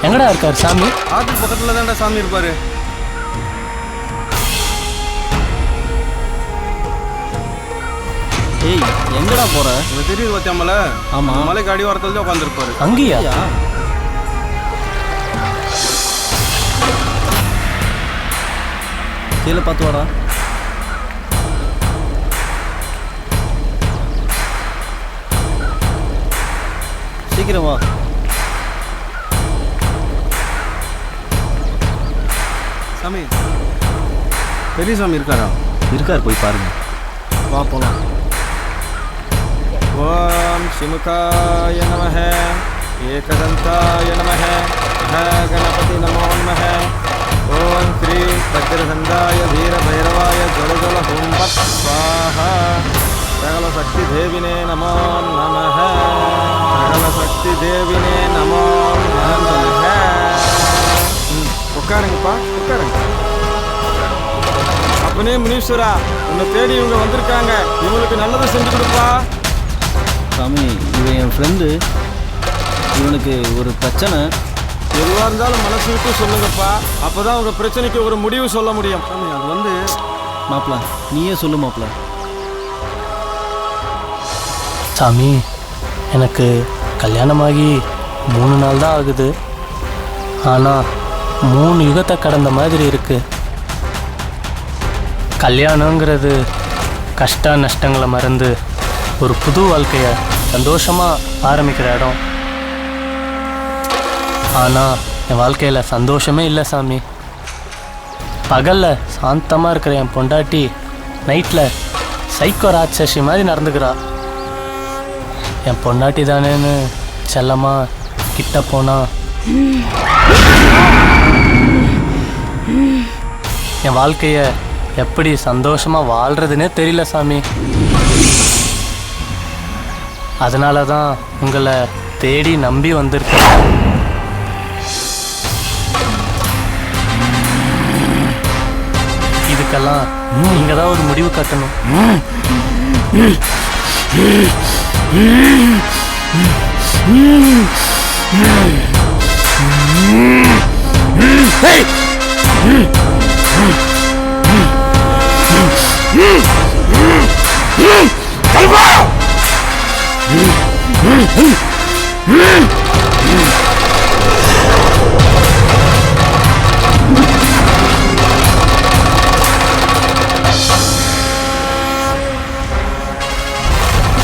எங்கடா இருக்காரு சாமி? ஆத்து பக்கத்துல தான்டா சாமி இருப்பாரு. ஏய், எங்கடா போற? உனக்கு தெரியுது பத்தியாமல? ஆமா. மலைக்கு அடிவாரத்துல தான் உட்காந்துருப்பாரு. அங்கேயா? கீழே பார்த்து வாடா. சீக்கிரம் வா. சாமி, பெரிய சாமி இருக்காரா? இருக்கார், போய் பாருங்க. வா போலாம். ஓம் சிமுகாய நமஹ, ஏகதந்தாய நமஹ, கணபதி நமோ நமஹ. ஓம் ஸ்ரீ வஜ்ரசந்தாய வீரபைரவாய ஜலஜல ஹூம் பட் ஸ்வாஹா. சகல சக்தி தேவினே நமோ நமஹ, சகல சக்தி தேவினே நமோ நமஹ. உட்காருங்கப்பா, உட்காருங்க. அப்பனே முனீஸ்வரா, உன்னை தேடி இவங்க வந்திருக்காங்க, இவங்களுக்கு நல்லதை செஞ்சு கொடுப்பா. சாமி, இவன் என் ஃப்ரெண்டு. இவனுக்கு ஒரு பிரச்சனை. எதுவாக இருந்தாலும் மனசு விட்டு சொல்லுங்கப்பா, அப்போதான் உங்க பிரச்சனைக்கு ஒரு முடிவு சொல்ல முடியும். சாமி, அது வந்து மாப்பிள, நீயே சொல்லு மாப்பிள. சாமி, எனக்கு கல்யாணமாகி 3 நாள் தான் ஆகுது. ஆனால் 3 யுகத்தை கடந்த மாதிரி இருக்கு. கல்யாணங்கிறது கஷ்ட நஷ்டங்களை மறந்து ஒரு புது வாழ்க்கையை சந்தோஷமாக ஆரம்பிக்கிற இடம். ஆனால் என் வாழ்க்கையில் சந்தோஷமே இல்லை சாமி. பகலில் சாந்தமாக இருக்கிற என் பொண்டாட்டி நைட்டில் சைக்கோ ராட்சசி மாதிரி நடந்துக்கிறா. என் பொண்டாட்டி தானேன்னு செல்லமாக கிட்ட போனா என் வாழ்க்கையை எப்படி சந்தோஷமாக வாழ்கிறதுனே தெரியல சாமி. அதனால தான் உங்களை தேடி நம்பி வந்திருக்கேன். இதுக்கெல்லாம் நீங்கள் தான் ஒரு முடிவு கட்டணும்.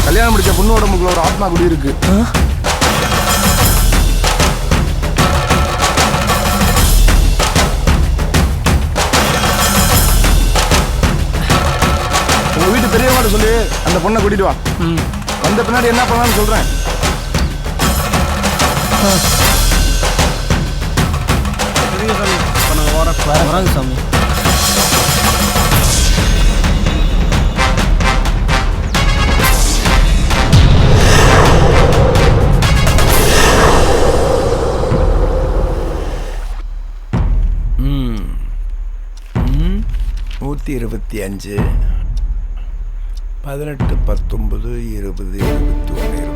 கல்யாணம் முடிச்ச பொண்ணு உடம்புக்குள்ள ஒரு ஆத்மா குடி இருக்கு. அந்த பொண்ணை கூட்டிட்டு வா. வந்த பின்னாடி என்ன பண்ணலாம்னு சொல்றேன். வராங்க சாமி. ம் 125 18 19 20 21 22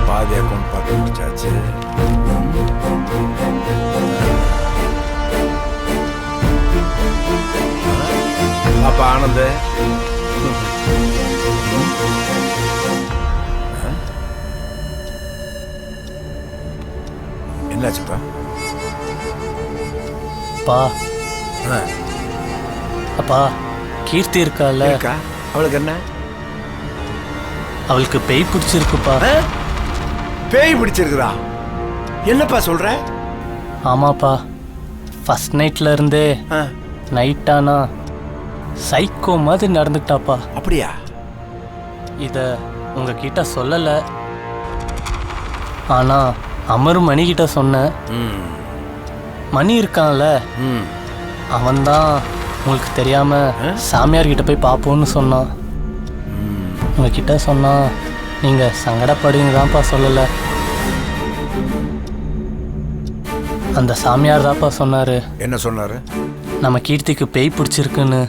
பாதி அக்கௌண்ட் பார்த்து முடிச்சாச்சு. அப்பா ஆனந்த் என்னாச்சுப்பா? அப்பா அப்பா கீர்த்தி இருக்கால, அவளுக்கு என்ன? அவளுக்கு பேய் பிடிச்சிருக்குப்பா. பேய் பிடிச்சிருக்குதா? என்னப்பா சொல்ற? ஆமாப்பா, ஃபர்ஸ்ட் நைட்ல இருந்தே நைட் ஆனா சைக்கோ மாதிரி நடந்துக்கிட்டாப்பா. அப்படியா? இத உங்ககிட்ட சொல்லல, ஆனா அமர் மணி கிட்ட சொன்னேன். மணி இருக்கான்ல, அவன்தான் உங்களுக்கு தெரியாம சாமியார் கிட்ட போய் பார்ப்போன்னு சொன்னான். உங்ககிட்ட சொன்னா நீங்க சங்கடப்படுவீங்க தான்ப்பா சொல்லல. அந்த சாமியார் தான்ப்பா சொன்னாரு. என்ன சொன்னாரு? நம்ம கீர்த்திக்கு பேய் பிடிச்சிருக்குன்னு.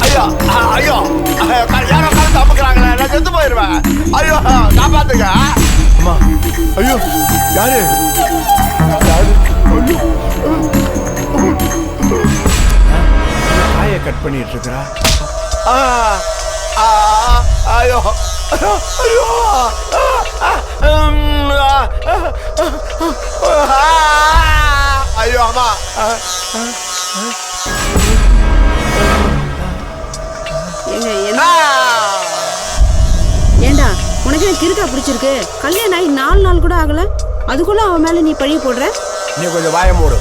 ஐயோ ஐயோ யாரோ கலந்து அமுக்குறாங்களே, நான் செத்து போயிருவேன். ஐயோ காப்பாத்துங்க. அம்மா ஐயோ யாரு காயை கட் பண்ணிட்டு இருக்கிறா? ஐயோ ஐயோ ஐயோ அம்மா. ஏண்டா உனக்கு எனக்கு கிறுக்கா பிடிச்சிருக்கு? கல்யாணம் ஆகி 4 நாள் கூட ஆகல, அதுக்குள்ள அவன் மேல நீ பழி போடுற. நீ கொஞ்சம் வாய மூடு.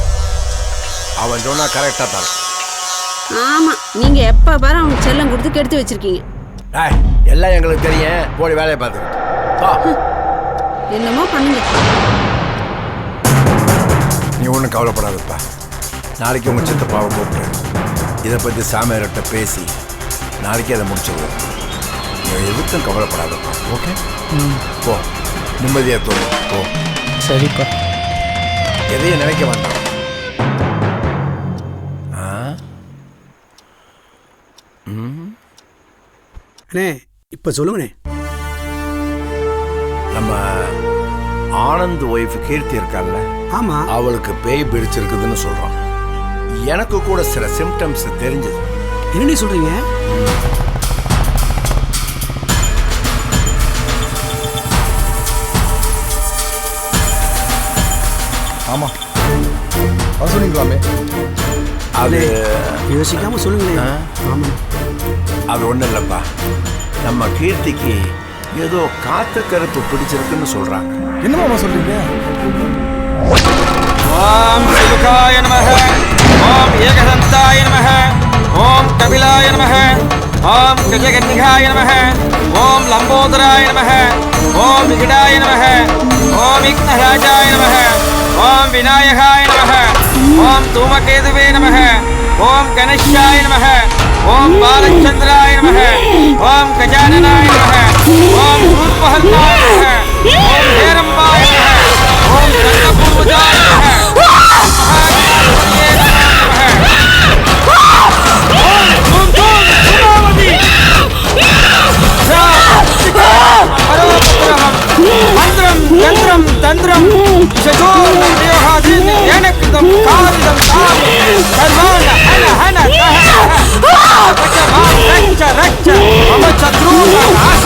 அவன் சொன்னா கரெக்டா தான். ஆமா, நீங்க எப்ப பாரு அவனுக்கு செல்லம் கொடுத்து கெடுத்து வச்சிருக்கீங்க. எல்லாம் எங்களுக்கு தெரியும், போடி வேலையை பார்த்துக்கிட்டு என்னமோ பண்ணுங்க. நீ ஒன்றும் கவலைப்படாதப்பா. நாளைக்கு உங்கள் சித்தப்பாவை கூப்பிட்டு இதை பற்றி சாமியார்கிட்ட பேசி நாளைக்கு அதை முடிச்சிடுவோம். நீ எதுக்கும் கவலைப்படாதப்பா. ஓகே? போ, நிம்மதியாக தோணும். போ. சரிப்பா. எதையும் நினைக்க வேண்டாம். அண்ணே இப்போ சொல்லுங்கண்ணே. நம்ம ஆனந்த் ஒய்ஃப் கீர்த்தி இருக்கால்ல, ஆமா, அவளுக்கு பேய் பிடிச்சிருக்குதுன்னு சொல்றான். எனக்கு கூட சில சிம்டம்ஸ் தெரிஞ்சது. என்ன சொல்றீங்க? ஆமா சொன்னீங்களாமே. அது யோசிக்காம சொல்லுங்களேன். ஆமா, அது ஒன்றும் இல்லைப்பா. நம்ம கீர்த்திக்கு ஏதோ காத்து கருப்பு பிடிச்சிருக்குன்னு சொல்றாங்க. என்னமாமா சொல்றீங்க? ஓம் சிவகாய நமஹ, ஓம் ஏகதந்தாய நமஹ, ஓம் கபிலாய நமஹ, ஓம் கஜகன்னிகாய நமஹ, ஓம் லம்போதராய நமஹ, ஓம் விகடாய நமஹ, ஓம் விக்னராஜாய நமஹ, ஓம் விநாயகாய நமஹ, ஓம் தூமகேதுவே நமஹ, ஓம் கணேஷாய நமஹ, ஓம் பாலச்சந்திராய நமஹ, ஓம் கஜானனாய நமஹ, ஓம் ரூபஹந்தாய நமஹ, ஓம் ஹேரம்பாய நமஹ, ஓம் சங்கபூர்வஜாய நமஹ, மகாகணபதியே நமஹ, ஓம் தூம் தூம் உமாவதி மந்திரம் யந்திரம் தந்திரம் சஜோர்ணம் தேகாதீன் எனக்குதம் காரிதம் தாமி சர்வான ஹன ஹன கஹ கஹ ரக்ஷ ரக்ஷ மம சத்ருன ஆச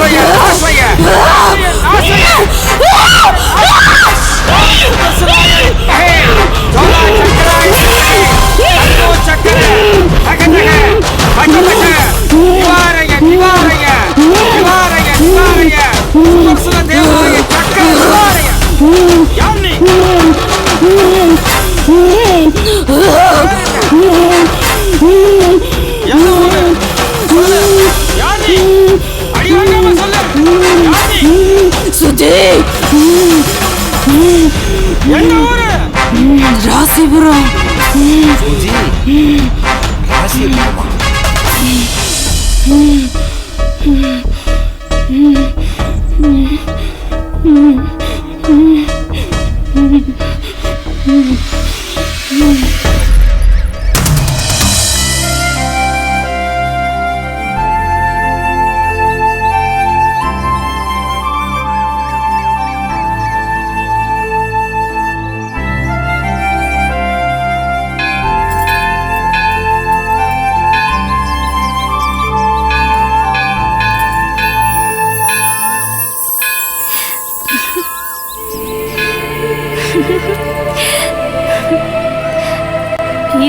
சுஜி ராசிபுரம். ராசிபுரமா?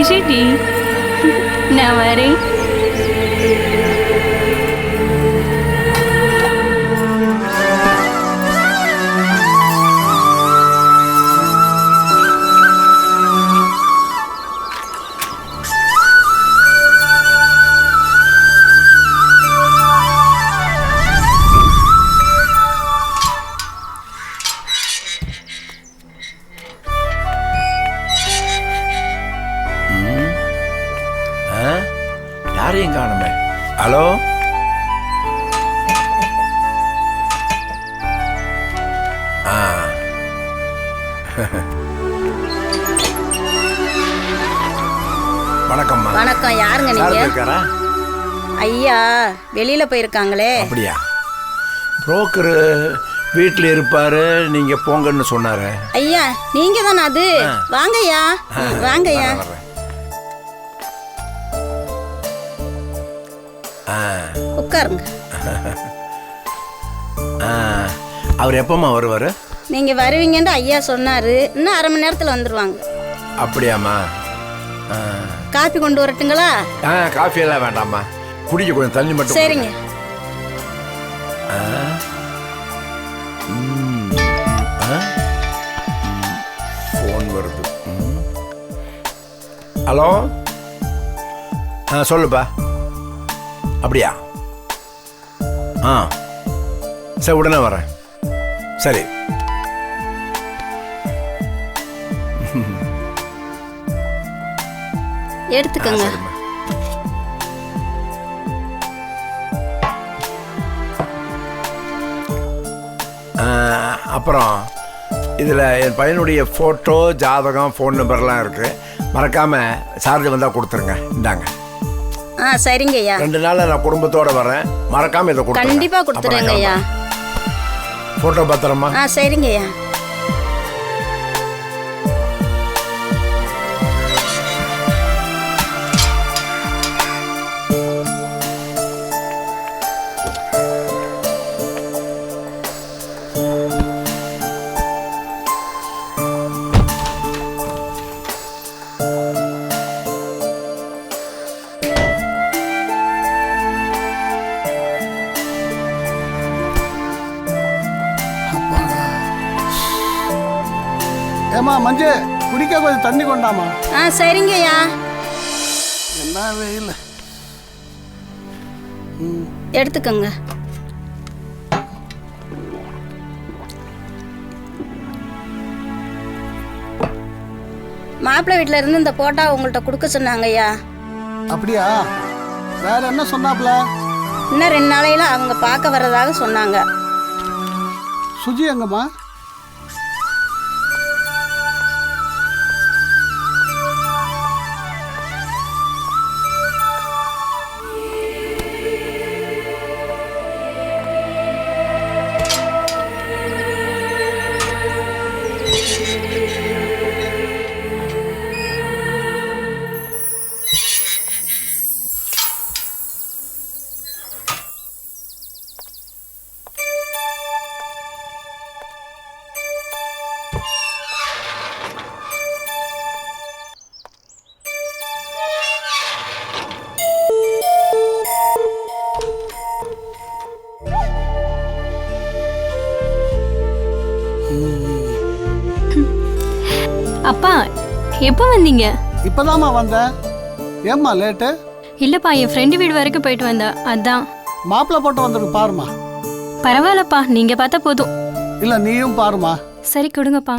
இருடி, நான் வரேன். யாரையும் காணுமே. ஹலோ, வணக்கம்மா. வணக்கம். யாருங்க சார் நீங்க? இருக்காரா? ஐயா வெளியில போயிருக்காங்களே. அப்படியா? புரோக்கர் வீட்டில் இருப்பாரு, நீங்க போங்கன்னு சொன்னாரு. ஐயா நீங்க தானே அது? வாங்கய்யா, வாங்கய்யா. உட்காருங்க. அவர் எப்பமா வருவாரு? நீங்க வருவீங்கன்னு ஐயா சொன்னாரு. இன்னும் அரை மணி நேரத்துல வந்துருவாங்க. அப்படியாம்மா? காப்பி கொண்டு வரட்டுங்களா? காஃபி எல்லாம் வேண்டாம்மா, குடிக்க கொஞ்சம் தண்ணி மட்டும். சரிங்க. ஃபோன் வருது. ஹலோ, சொல்லுப்பா. அப்படியா? சரி, உடனே வரேன். சரி. எடுத்துக்கங்க. அப்புறம் இதில் என் பையனுடைய ஃபோட்டோ, ஜாதகம், ஃபோன் நம்பர்லாம் இருக்குது. மறக்காமல் சார்ஜ் வந்தால் கொடுத்துருங்க. இந்தாங்க. சரிங்க ஐயா. 2 நாள் நான் குடும்பத்தோடு வரேன். மறக்காமல் இதை கொடுத்துருங்க. கண்டிப்பாக கொடுத்துருங்க ஐயா. ஃபோட்டோ பத்திரமா? சரிங்க ஐயா. ஏமா மஞ்சு, குடிக்க கொஞ்சம் தண்ணி கொண்டாமா. சரிங்க ஐயா. என்ன வெயில். எடுத்துக்கங்க. மாப்பிள்ளை வீட்டில் இருந்து இந்த போட்டா உங்கள்கிட்ட கொடுக்க சொன்னாங்க ஐயா. அப்படியா? வேற என்ன சொன்னாப்ல? இன்னும் 2 நாளையில அவங்க பார்க்க வர்றதாக சொன்னாங்க. சுஜி எங்கம்மா? அப்பா எப்போ வந்தீங்க? இப்போதாம்மா வந்தேன். ஏம்மா லேட்டு? இல்லப்பா, என் ஃப்ரெண்டு வீடு வரைக்கும் போயிட்டு வந்தா, அதான். மாப்பிள்ளை போட்டு வந்துருக்கு பாருமா. பரவாயில்லப்பா, நீங்க பார்த்தா போதும். இல்லை நீயும் பாருமா. சரி கொடுங்கப்பா.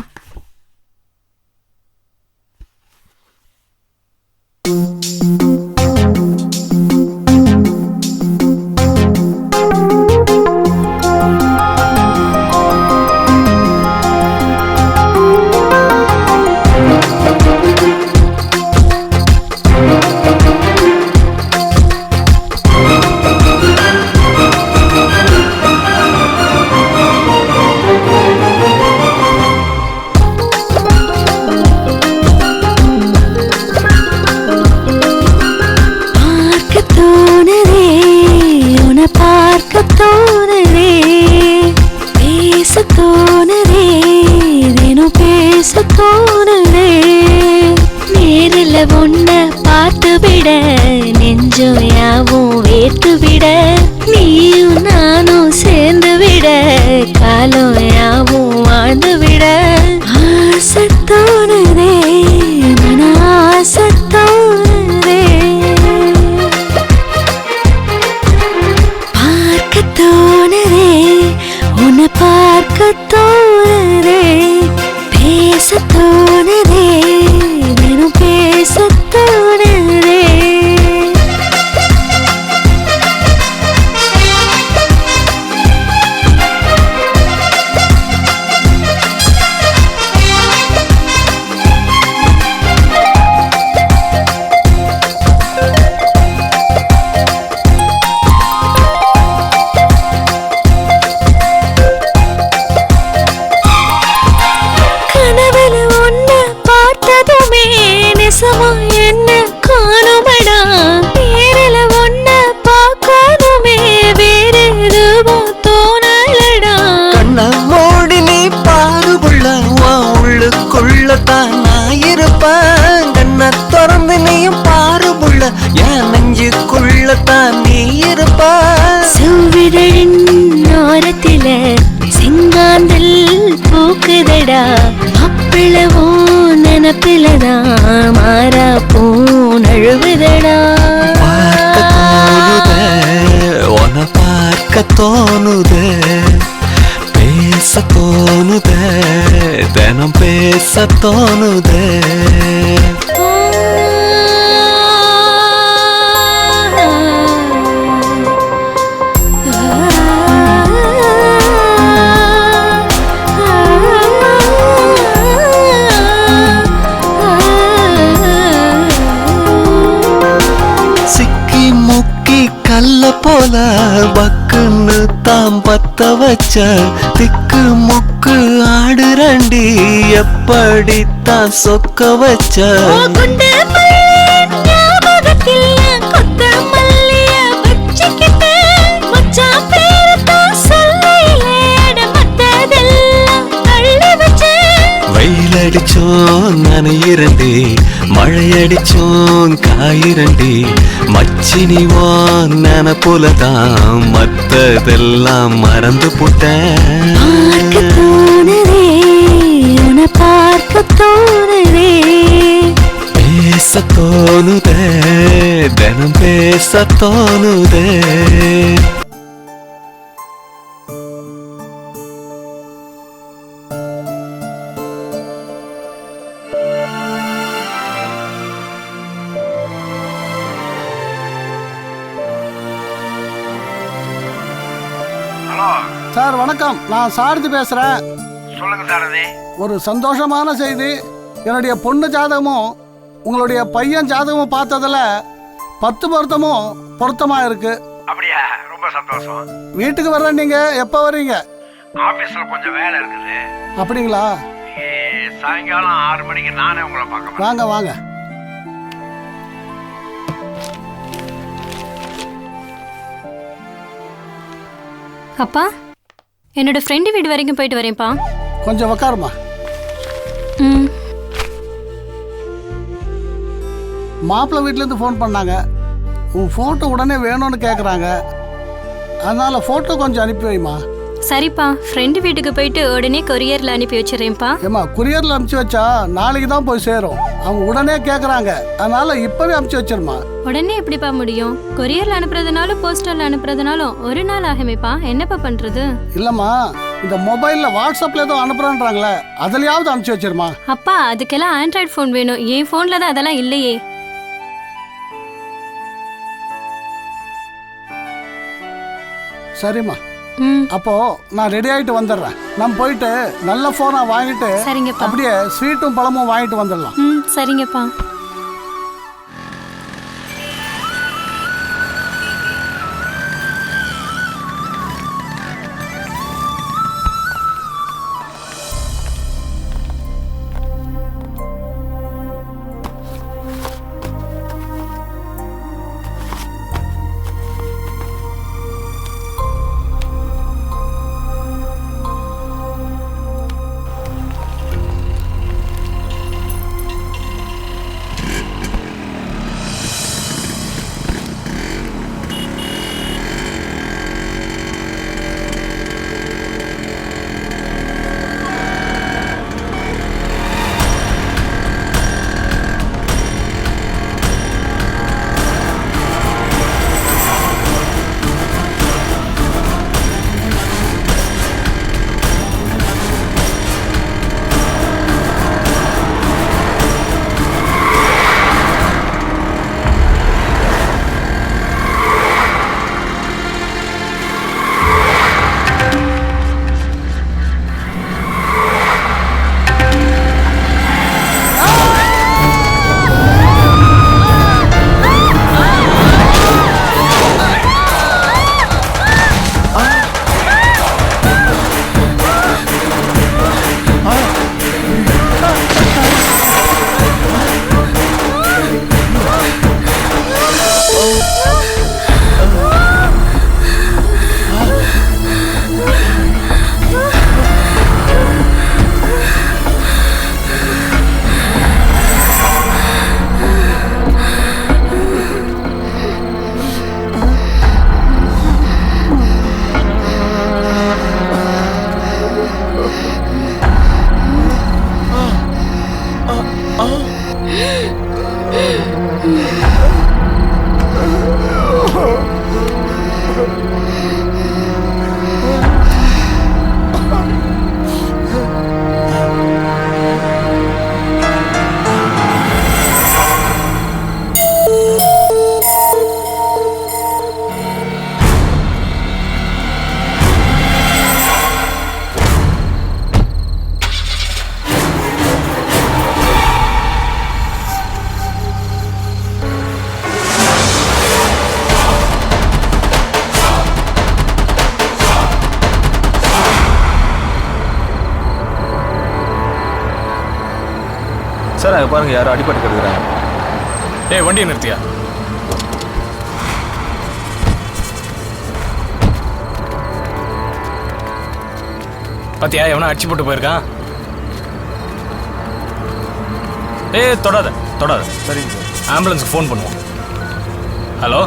திக்கு முக்கு ஆடுறண்டி எப்படித்தான் சொக்க வச்ச வெயிலடிச்சோம் நனையிரண்டி மழையடிச்சோம் காயிரண்டி மச்சினிவான் நெனப்புலதான் மத்ததெல்லாம் மறந்து புட்டேன். பார்க்க தோணுதே பேச தோணுதே தினம் பேச தோணுதே. சார் வணக்கம், நான் சாரதி பேசுறேன். சொல்லுங்க சாரதி. ஒரு சந்தோஷமான செய்தி. என்னுடைய பொண்ணு ஜாதகமும் உங்களுடைய பையன் ஜாதகமும் பார்த்ததுல 10 பொருத்தமும் பொருத்தமா இருக்கு. அப்படியா? ரொம்ப சந்தோஷம். வீட்டுக்கு வர்றேன். நீங்க எப்போ வர்றீங்க? ஆபீஸ்ல கொஞ்சம் வேலை இருக்குது. அப்படிங்களா? சாயங்காலம் 6 மணிக்கு நானே உங்களை பார்க்க வாங்க வாங்க. அப்பா, என்னோட ஃப்ரெண்டு வீடு வரைக்கும் போயிட்டு வரேன்ப்பா. கொஞ்சம் உக்காருமா. மாப்பிள்ளை வீட்டிலேருந்து ஃபோன் பண்ணாங்க. உன் ஃபோட்டோ உடனே வேணும்னு கேட்குறாங்க. அதனால் ஃபோட்டோ கொஞ்சம் அனுப்பி வைமா. சரிப்பா, ஃப்ரெண்டு வீட்டுக்கு போயிட்டு உடனே கொரியர்ல அனுப்பி வச்சிடறேன்ப்பா. ஏமா கொரியர்ல அனுப்பிச்சு வச்சா நாளைக்கு தான் போய் சேரும். அவங்க உடனே கேக்குறாங்க, அதனால இப்பவே அனுப்பிச்சு வச்சிருமா. உடனே எப்படிப்பா முடியும்? கொரியர்ல அனுப்புறதுனாலும் போஸ்டர்ல அனுப்புறதுனாலும் ஒரு நாள் ஆகுமேப்பா. என்னப்பா பண்றது? இல்லம்மா, இந்த மொபைல்ல வாட்ஸ்அப்ல ஏதோ அனுப்புறான்றாங்களே, அதுலயாவது அனுப்பிச்சு வச்சிருமா. அப்பா, அதுக்கெல்லாம் ஆண்ட்ராய்டு ஃபோன் வேணும். என் ஃபோன்ல தான் அதெல்லாம் இல்லையே. சரிம்மா, அப்போ நான் ரெடி ஆயிட்டு வந்துடுறேன். நம்ம போயிட்டு நல்ல போனா வாங்கிட்டு அப்படியே ஸ்வீட்டும் பழமும் வாங்கிட்டு வந்துடலாம். சரிங்கப்பா. சார் அங்கே பாருங்க, யாரும் அடிபட்டு கிடக்குறாங்க. ஏய், வண்டியை நிறுத்தியா? பாத்தியா, எவனா அடிச்சு போட்டு போயிருக்கான். ஏய், தொடாத தொடாத. சரிங்க சார். ஆம்புலன்ஸுக்கு ஃபோன் பண்ணுவோம். ஹலோ,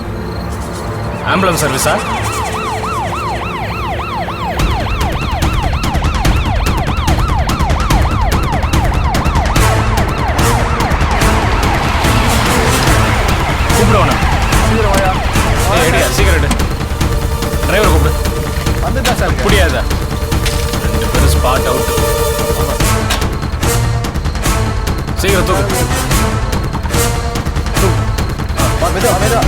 ஆம்புலன்ஸ் சர்வீஸா? கூப்பிடுவானா? ஏடியா, சீக்கிரம் டிரைவர் கூப்பிடு. வந்துட்டா சார். முடியாதா? 2 பேரும் ஸ்பாட் அவுட். சீக்கிரம் தூக்கு. மெதுவா மெதுவா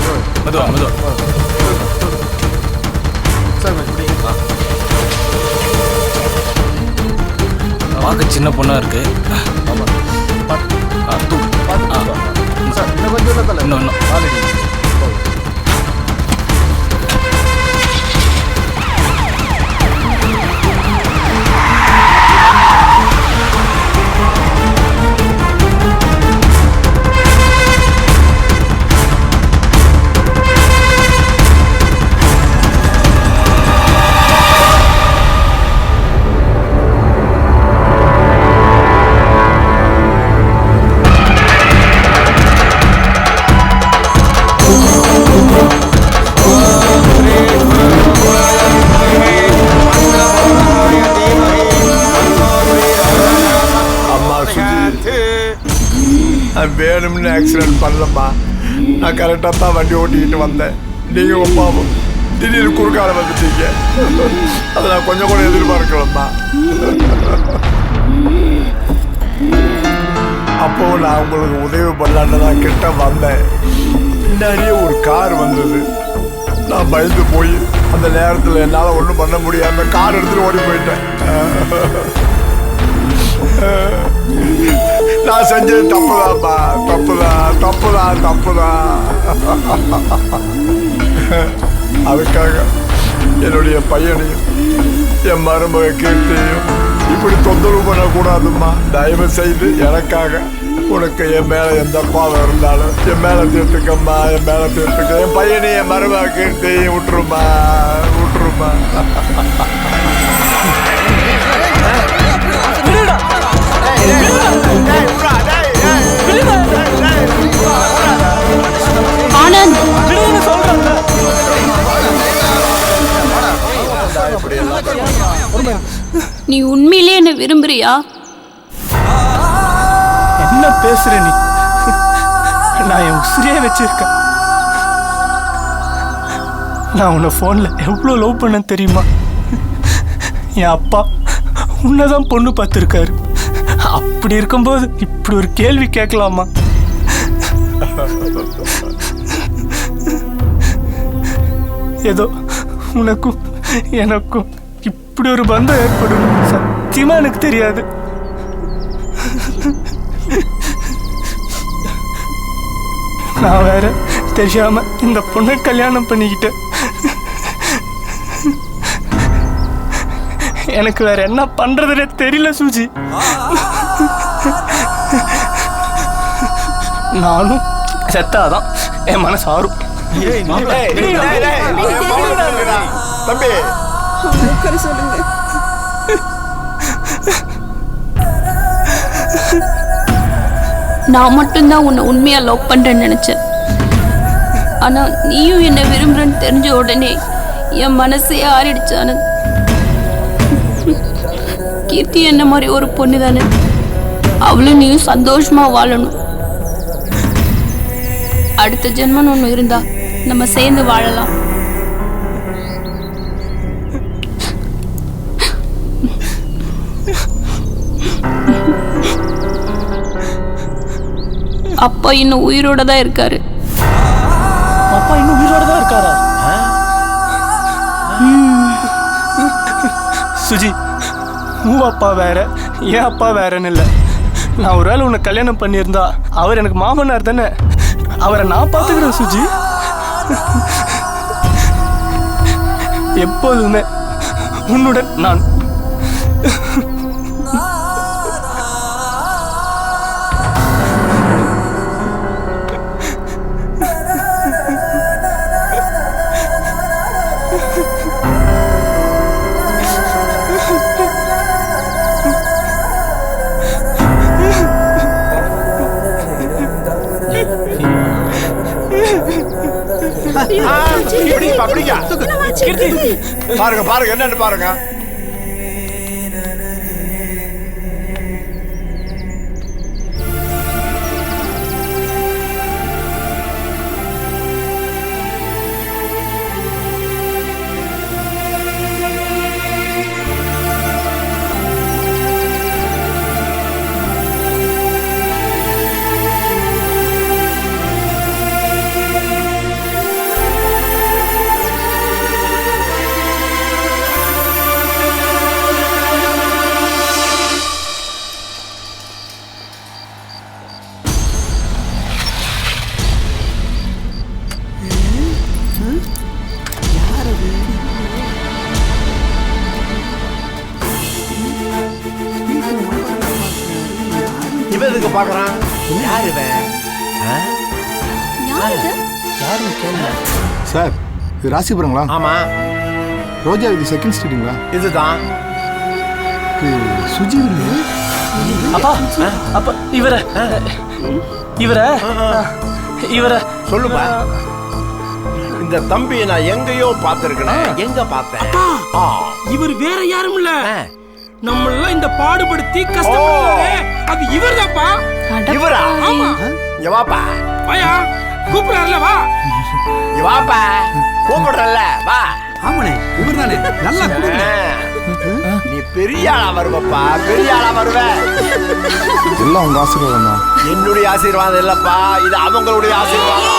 மெதுவா மெதுவா. சார் பிடிங்க. பார்க்க சின்ன பொண்ணா இருக்கு. தூக்கு. சார் இன்னும் கொஞ்சம் இன்னும் ஆல்ரெடி. வேணும்னு ஆக்சிடென்ட் பண்ணலம்மா. நான் கரெக்டாக தான் வண்டி ஓட்டிக்கிட்டு வந்தேன். நீங்கள் அப்பாவும் திடீர்னு குறுக்கால வந்துட்டீங்க. அதை நான் கொஞ்சம் கூட எதிர்பார்க்கலம்மா. அப்போ நான் உங்களுக்கு உதவி பண்ணலான்னு தான் கிட்ட வந்தேன். பின்னாடியே ஒரு கார் வந்தது. நான் பயந்து போய் அந்த நேரத்தில் என்னால் ஒன்றும் பண்ண முடியாம கார் எடுத்துட்டு ஓடி போயிட்டேன். நான் செஞ்சது தப்புதான்ப்பா. தப்புதான். அதுக்காக என்னுடைய பையனையும் என் மருமக கீர்த்தியையும் இப்படி தொந்தரவு பண்ணக்கூடாதும்மா. தயவு செய்து எனக்காக உனக்கு என் மேல எந்த பாவம் இருந்தாலும் என் மேல தீர்த்துக்கம்மா. என் பையனையும் என் மருமக கீர்த்தியையும் விட்டுருமா. ஆனந்த், நீ உண்மையிலே என்ன விரும்புறியா? என்ன பேசுற நீ? நான் என் உசிரியே வச்சிருக்கேன். நான் உன்னை போன்ல எவ்வளவு லவ் பண்ண தெரியுமா? என் அப்பா உன்னதான் பொண்ணு பார்த்துருக்காரு. அப்படி இருக்கும்போது இப்படி ஒரு கேள்வி கேட்கலாமா? ஏதோ உனக்கும் எனக்கும் இப்படி ஒரு பந்தம் ஏற்படும் சத்தியமா எனக்கு தெரியாது. நான் வேற தெரியாம இந்த பொண்ணை கல்யாணம் பண்ணிக்கிட்டேன். எனக்கு வேற என்ன பண்றதுன்னு தெரியல சூஜி. நானும் செத்தாதான் என் மனசு ஆறும். தம்பி சொல்லுங்க. நான் மட்டும்தான் உன்னை உண்மையா லவ் பண்றேன்னு நினைச்சேன். ஆனா நீயும் என்ன விரும்புறன்னு தெரிஞ்ச உடனே என் மனசே ஆறிடுச்சு. ஆனந்த், கீர்த்தி என்ன மாதிரி ஒரு பொண்ணு தானே, அவளும் நீயும் சந்தோஷமா வாழணும். அடுத்த ஜென்மம் ஒன்று இருந்தா நம்ம சேர்ந்து வாழலாம். அப்பா இன்னும் உயிரோட தான் இருக்காரு. அப்பா இன்னும் உயிரோட தான் இருக்காரா? சுஜி, உன் அப்பா வேற என் அப்பா வேறன்னு இல்லை. நான் ஒரு வேளை உன்னை கல்யாணம் பண்ணியிருந்தா அவர் எனக்கு மாமனார் தானே. அவரை நான் பார்த்துக்கிறேன் சுஜி. எப்போதுமே உன்னுடன் நான். பாருங்க என்னன்னு பாருங்க. இவனுக்கு பாக்குறான். யாரு சார், இது ராசிபுரங்களா? ஆமா. ரோஜா இது செகண்ட் ஸ்ட்ரீட்டுங்களா? இதுதான். சுஜி அப்பா, அப்பா இவர சொல்லுப்பா. இந்த தம்பியை நான் எங்கேயோ பார்த்திருக்கேன். எங்க பார்த்தேன்? இவர் வேற யாரும் இல்ல, நம்மள இந்த பாடுபடுத்தி கஷ்டப்படுறாரே அது இவர்தான்ப்பா. இவரா? ஆமா. இங்க வாப்பா. வாயா கூப்பிடுறாருல வா. இங்க வாப்பா. கூப்பிடுறல்ல வா. ஆமாண்ணே இவர் தானே நல்லா நீ பெரிய ஆளா வருவப்பா, பெரிய ஆளா வருவ. எல்லாம் உங்க ஆசீர்வாதம் தான். என்னுடைய ஆசீர்வாதம் இல்லப்பா, இது அவங்களுடைய ஆசீர்வாதம்.